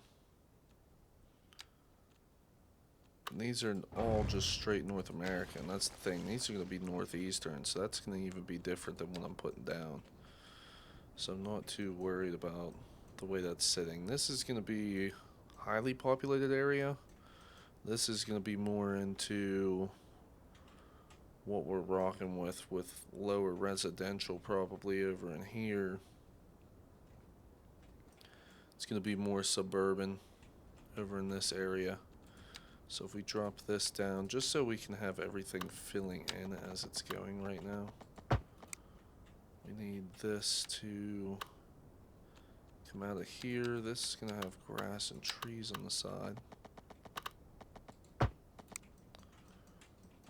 And these are all just straight North American. That's the thing. These are going to be Northeastern, so that's going to even be different than what I'm putting down. So I'm not too worried about the way that's sitting. This is going to be highly populated area. This is going to be more into what we're rocking with lower residential probably over in here. It's going to be more suburban over in this area. So if we drop this down, just so we can have everything filling in as it's going right now, we need this to come out of here. This is going to have grass and trees on the side.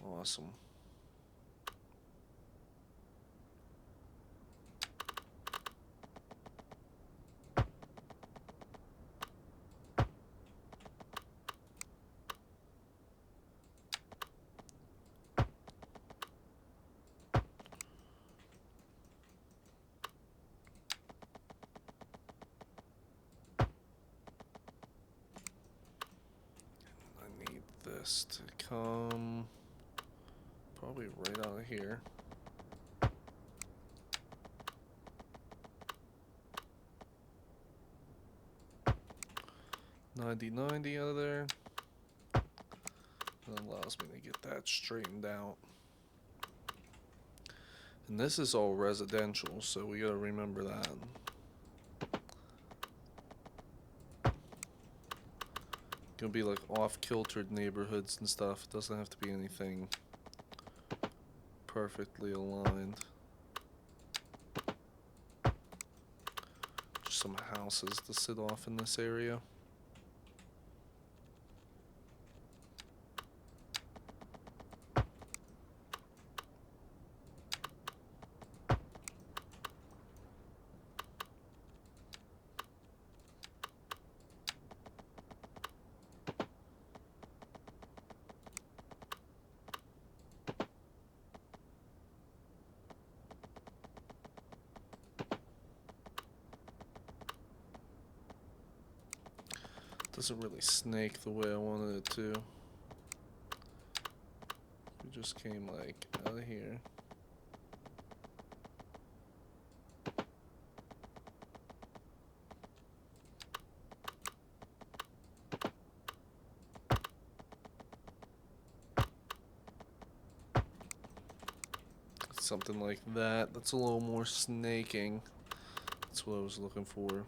Awesome. This to come probably right out of here. $90.90 out of there. That allows me to get that straightened out. And this is all residential, so we gotta remember that. Gonna be like off-kiltered neighborhoods and stuff. It doesn't have to be anything perfectly aligned. Just some houses to sit off in this area. Doesn't really snake the way I wanted it to. We just came like out of here. something like that. That's a little more snaking. That's what I was looking for.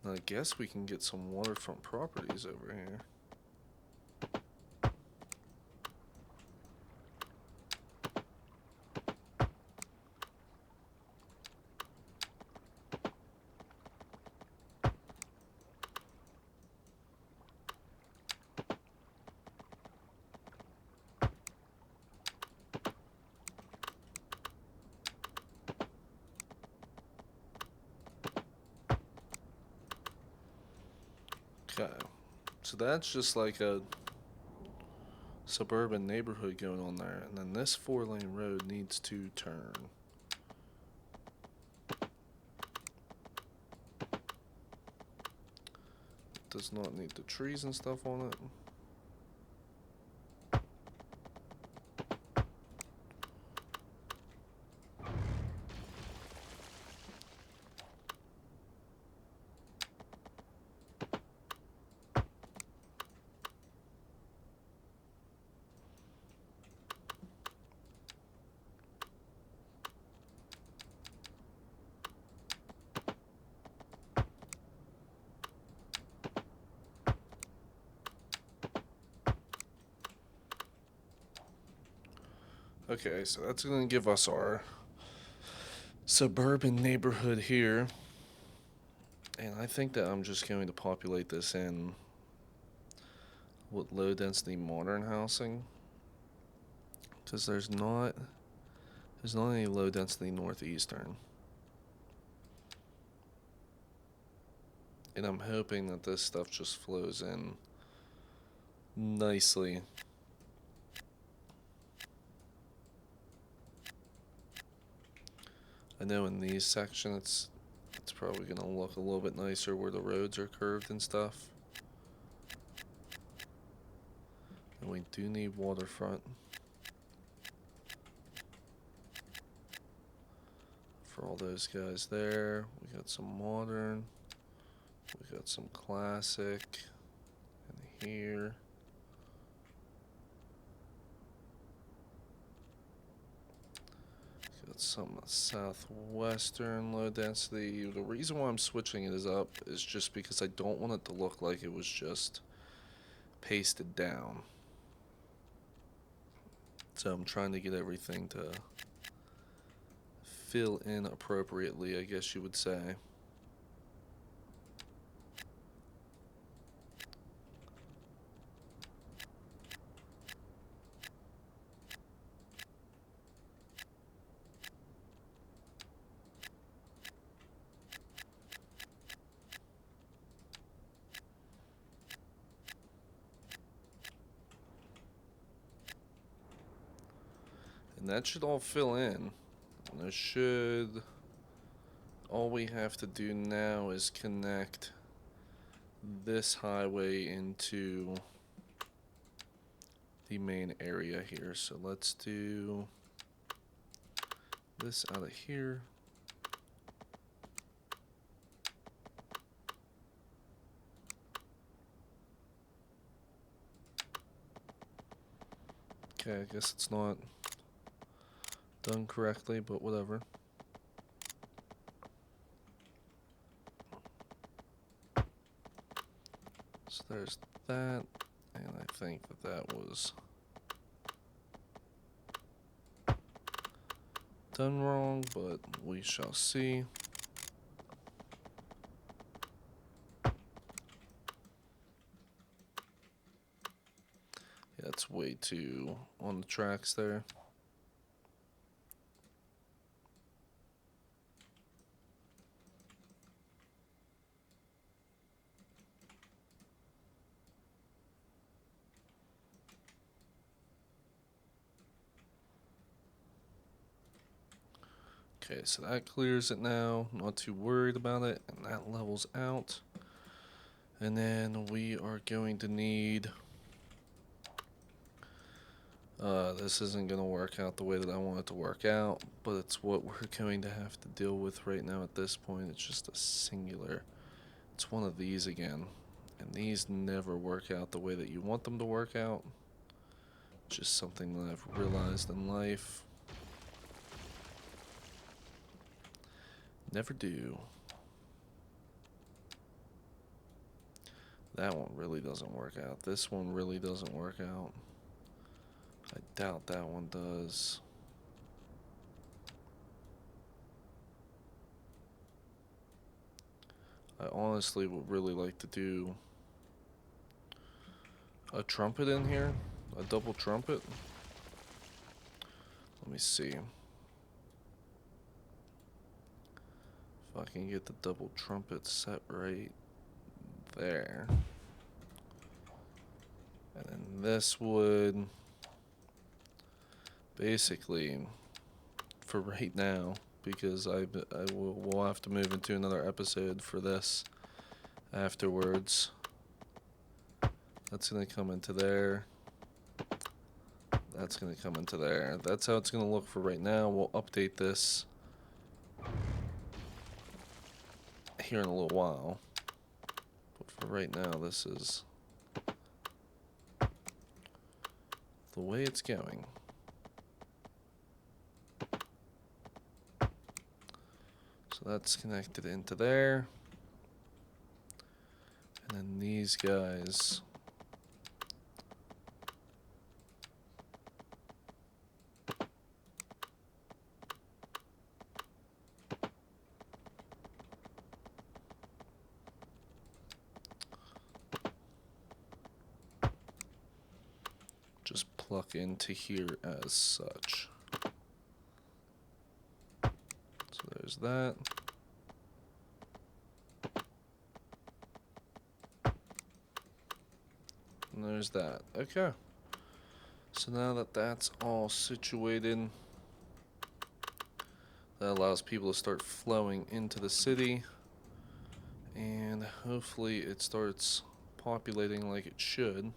I guess we can get some waterfront properties over here. Okay, so that's just like a suburban neighborhood going on there, and then this 4-lane road needs to turn. It does not need the trees and stuff on it. Okay, so that's going to give us our suburban neighborhood here. And I think that I'm just going to populate this in with low density modern housing. Because there's not any low density northeastern. And I'm hoping that this stuff just flows in nicely. I know in these sections it's probably going to look a little bit nicer where the roads are curved and stuff. And we do need waterfront. For all those guys there. We got some modern. We got some classic. And here. Got some southwestern low density. The reason why I'm switching it up is just because I don't want it to look like it was just pasted down. So I'm trying to get everything to fill in appropriately, I guess you would say. And that should all fill in. And there should... All we have to do now is connect this highway into the main area here. So let's do this out of here. Okay, I guess it's not done correctly, but whatever. So there's that, and I think that was done wrong, but we shall see. Yeah, it's way too on the tracks there. Okay, so that clears it now. Not too worried about it, and that levels out. And then we are going to need This isn't going to work out the way that I want it to work out, but it's what we're going to have to deal with right now at this point. It's just a singular. It's one of these again. And these never work out the way that you want them to work out. Just something that I've realized in life. Never do. That one really doesn't work out. This one really doesn't work out. I doubt that one does. I honestly would really like to do a trumpet in here. A double trumpet. Let me see. If I can get the double trumpet set right there. And then this would basically, for right now, because we'll have to move into another episode for this afterwards. That's going to come into there. That's going to come into there. That's how it's going to look for right now. We'll update this here in a little while. But for right now, this is the way it's going. So that's connected into there. And then these guys. Just pluck into here as such. So there's that. And there's that. Okay. So now that that's all situated, that allows people to start flowing into the city. And hopefully it starts populating like it should.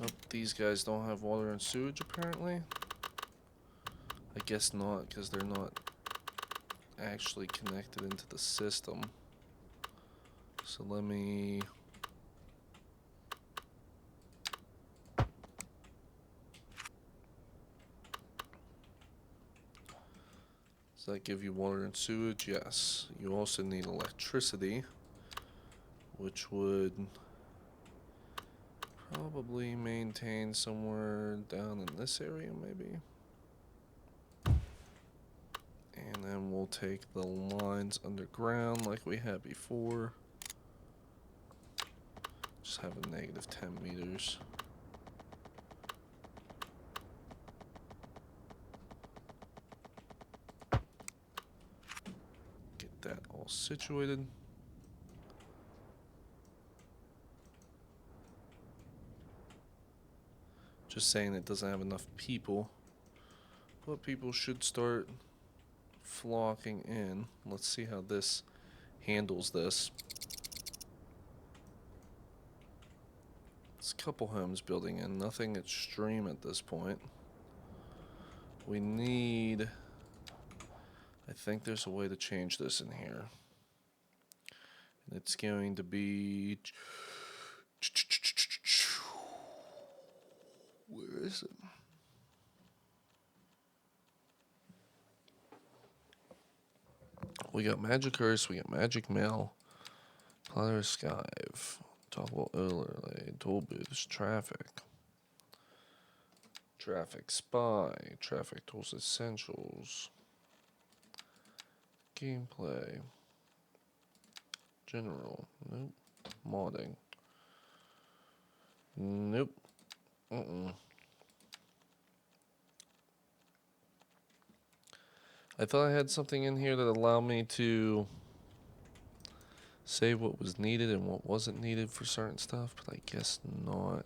Oh, these guys don't have water and sewage apparently. I guess not, because they're not actually connected into the system. So let me... Does that give you water and sewage? Yes. You also need electricity, which would probably maintain somewhere down in this area maybe. And then we'll take the lines underground like we had before. Just have a negative 10 meters. Get that all situated. Just saying it doesn't have enough people, but people should start flocking in. Let's see how this handles this. It's a couple homes building in, nothing extreme at this point. We need... I think there's a way to change this in here. And it's going to be... Where is it? We got Magic Curse, we got Magic Mail, Platter Skive, Toggle Overlay, Tool Boost, Traffic, Traffic Spy, Traffic Tools Essentials, Gameplay, General, nope, Modding, nope, I thought I had something in here that allowed me to say what was needed and what wasn't needed for certain stuff, but I guess not.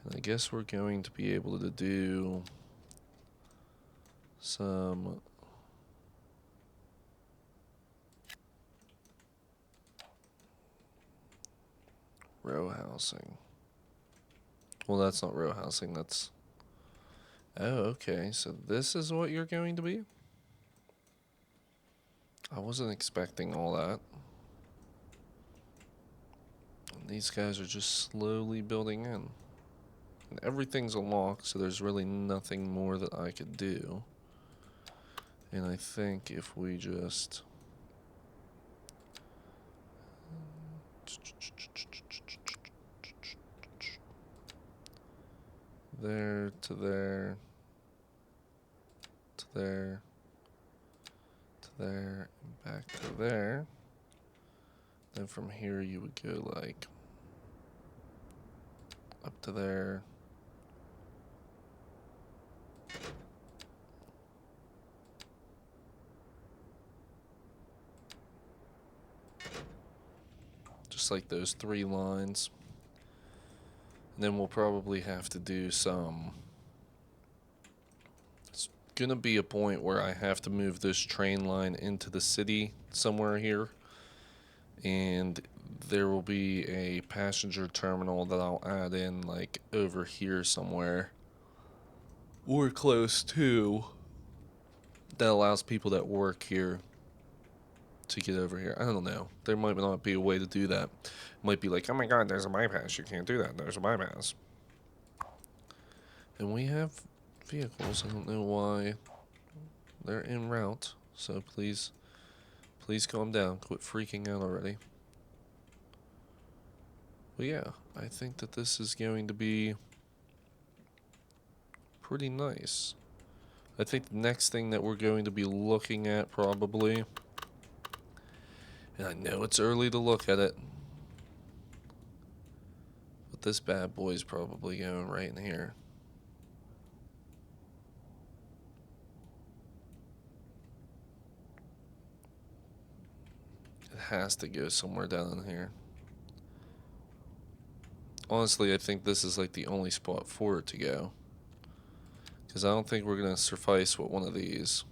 And I guess we're going to be able to do some row housing. Well, that's not row housing, that's Oh, okay. So this is what you're going to be? I wasn't expecting all that. And these guys are just slowly building in. And everything's unlocked, so there's really nothing more that I could do. And I think if we just... there to there to there to there and back to there. Then from here you would go like up to there. Just like those 3 lines. And then we'll probably have to do some... It's gonna be a point where I have to move this train line into the city somewhere here. And there will be a passenger terminal that I'll add in like over here somewhere. Or close to. That allows people that work here to get over here. I don't know. There might not be a way to do that. It might be like, oh my god, there's a bypass. You can't do that. There's a bypass. And we have vehicles. I don't know why they're en route. So please calm down. Quit freaking out already. But yeah, I think that this is going to be pretty nice. I think the next thing that we're going to be looking at probably, and I know it's early to look at it, but this bad boy's probably going right in here. It has to go somewhere down in here. Honestly, I think this is like the only spot for it to go. Because I don't think we're going to suffice with one of these.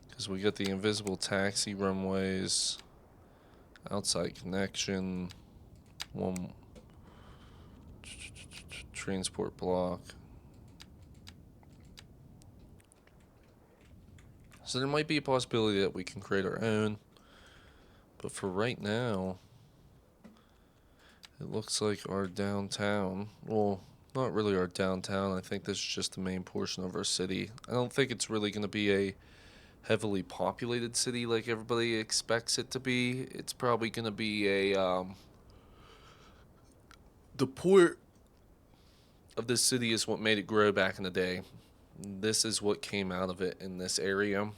Because we got the invisible taxi runways, outside connection, one transport block. So there might be a possibility that we can create our own. But for right now, it looks like our downtown, well, not really our downtown. I think this is just the main portion of our city. I don't think it's really going to be a heavily populated city like everybody expects it to be. It's probably going to be a, the port of this city is what made it grow back in the day. This is what came out of it in this area.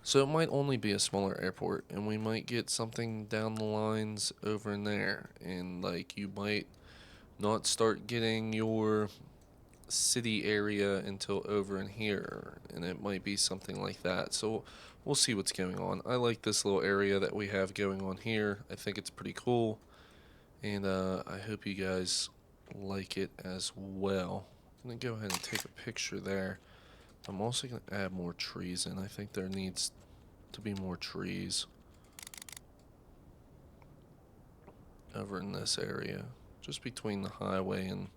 So it might only be a smaller airport, and we might get something down the lines over in there. And like you might not start getting your city area until over in here, and it might be something like that. So we'll see what's going on. I like this little area that we have going on here. I think it's pretty cool, and I hope you guys like it as well. I'm gonna go ahead and take a picture there. I'm also gonna add more trees in. I think there needs to be more trees over in this area, just between the highway and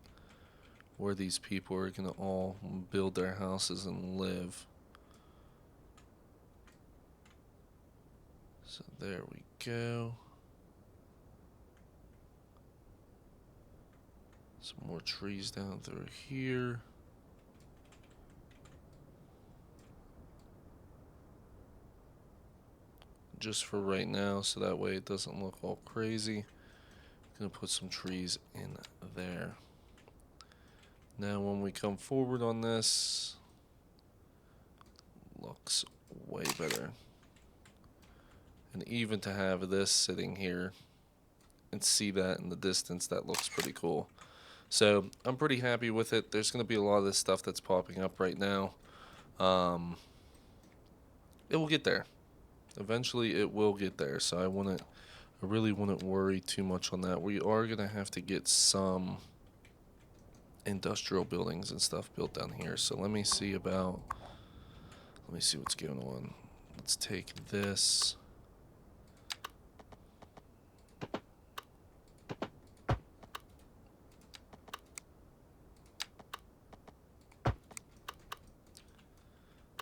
where these people are gonna all build their houses and live. So there we go. Some more trees down through here. Just for right now, so that way it doesn't look all crazy. I'm gonna put some trees in there. Now when we come forward on this, looks way better. And even to have this sitting here and see that in the distance, that looks pretty cool. So I'm pretty happy with it. There's going to be a lot of this stuff that's popping up right now. It will get there. Eventually it will get there. So I really wouldn't worry too much on that. We are going to have to get some industrial buildings and stuff built down here. So let me see what's going on. Let's take this.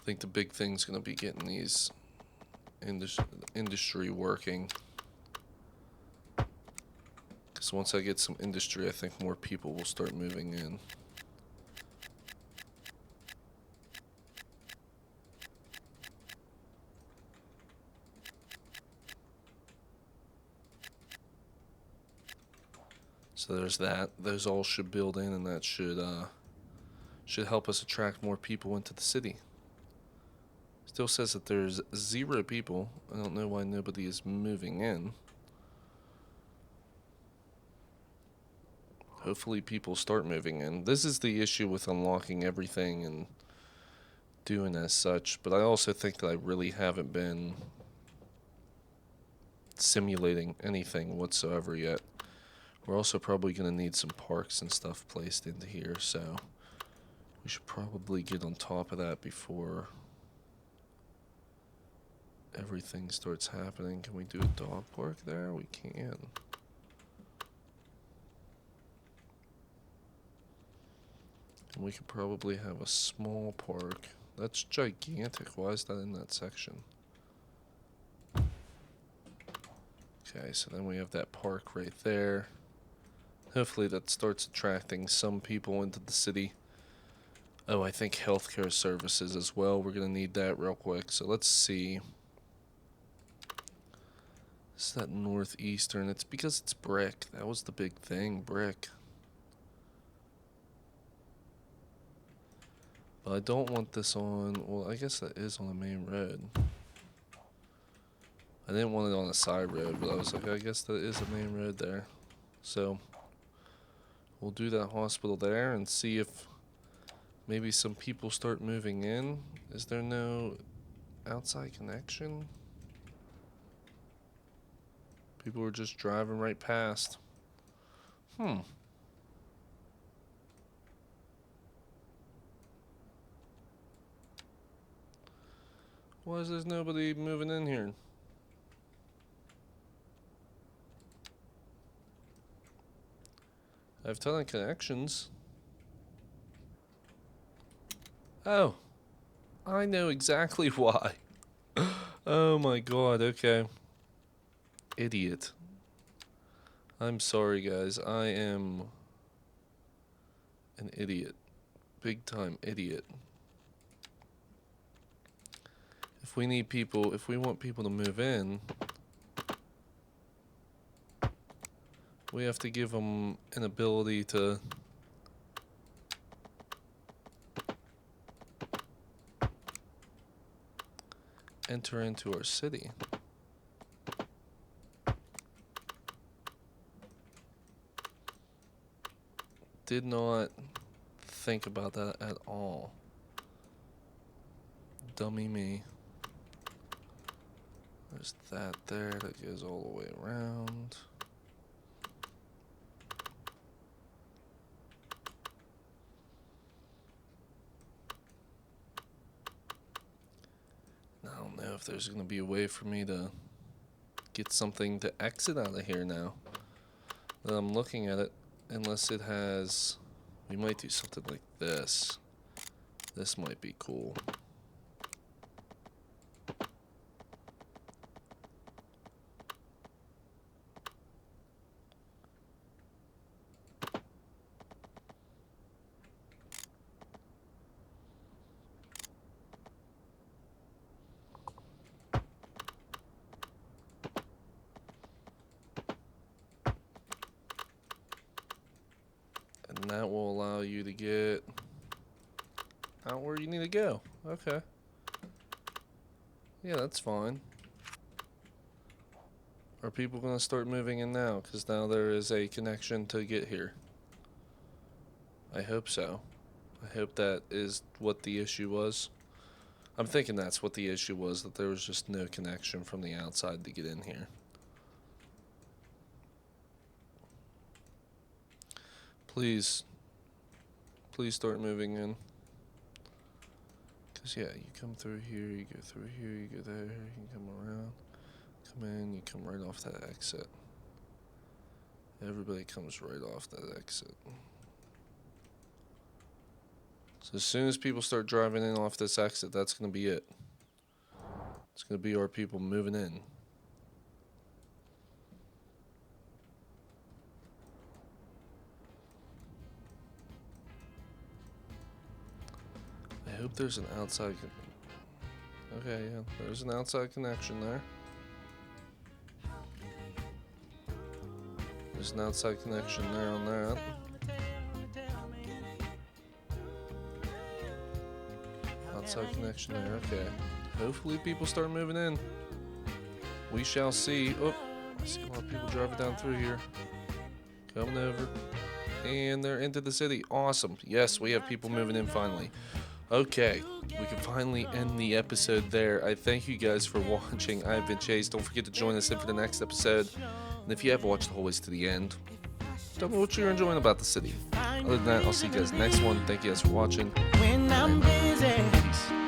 I think the big thing's going to be getting these industry working. Because once I get some industry, I think more people will start moving in. So there's that. Those all should build in, and that should help us attract more people into the city. Still says that there's 0 people. I don't know why nobody is moving in. Hopefully people start moving in. This is the issue with unlocking everything and doing as such, but I also think that I really haven't been simulating anything whatsoever yet. We're also probably going to need some parks and stuff placed into here, so we should probably get on top of that before everything starts happening. Can we do a dog park there? We can. And we could probably have a small park. That's gigantic. Why is that in that section? Okay, so then we have that park right there. Hopefully that starts attracting some people into the city. Oh, I think healthcare services as well. We're going to need that real quick. So let's see. This is that northeastern. It's because it's brick. That was the big thing, brick. But I don't want this on... Well, I guess that is on the main road. I didn't want it on a side road, but I was like, I guess that is a main road there. So we'll do that hospital there and see if maybe some people start moving in. Is there no outside connection? People were just driving right past. Why is there nobody moving in here? I have a ton of connections. Oh, I know exactly why. Oh my god, okay. Idiot. I'm sorry, guys. I am an idiot. Big time idiot. If we need people, if we want people to move in, we have to give them an ability to enter into our city. Did not think about that at all. Dummy me. There's that there that goes all the way around. I don't know if there's going to be a way for me to get something to exit out of here now that I'm looking at it. Unless it has... We might do something like this. This might be cool. And that will allow you to get out where you need to go. Okay. Yeah, that's fine. Are people going to start moving in now? Because now there is a connection to get here. I hope so. I hope that is what the issue was. I'm thinking that's what the issue was, that there was just no connection from the outside to get in here. Please start moving in. Because, yeah, you come through here, you go through here, you go there, you come around, come in, you come right off that exit. Everybody comes right off that exit. So as soon as people start driving in off this exit, that's going to be it. It's going to be our people moving in. I hope there's an outside... Okay, yeah, there's an outside connection there. There's an outside connection there on that. Outside connection there, okay. Hopefully people start moving in. We shall see. Oh, I see a lot of people driving down through here. Coming over. And they're into the city. Awesome. Yes, we have people moving in finally. Okay, we can finally end the episode there. I thank you guys for watching. I've been Chase. Don't forget to join us in for the next episode. And if you have watched the whole way to the end, tell me what you're enjoying about the city. Other than that, I'll see you guys next one. Thank you guys for watching. When I'm busy. Peace.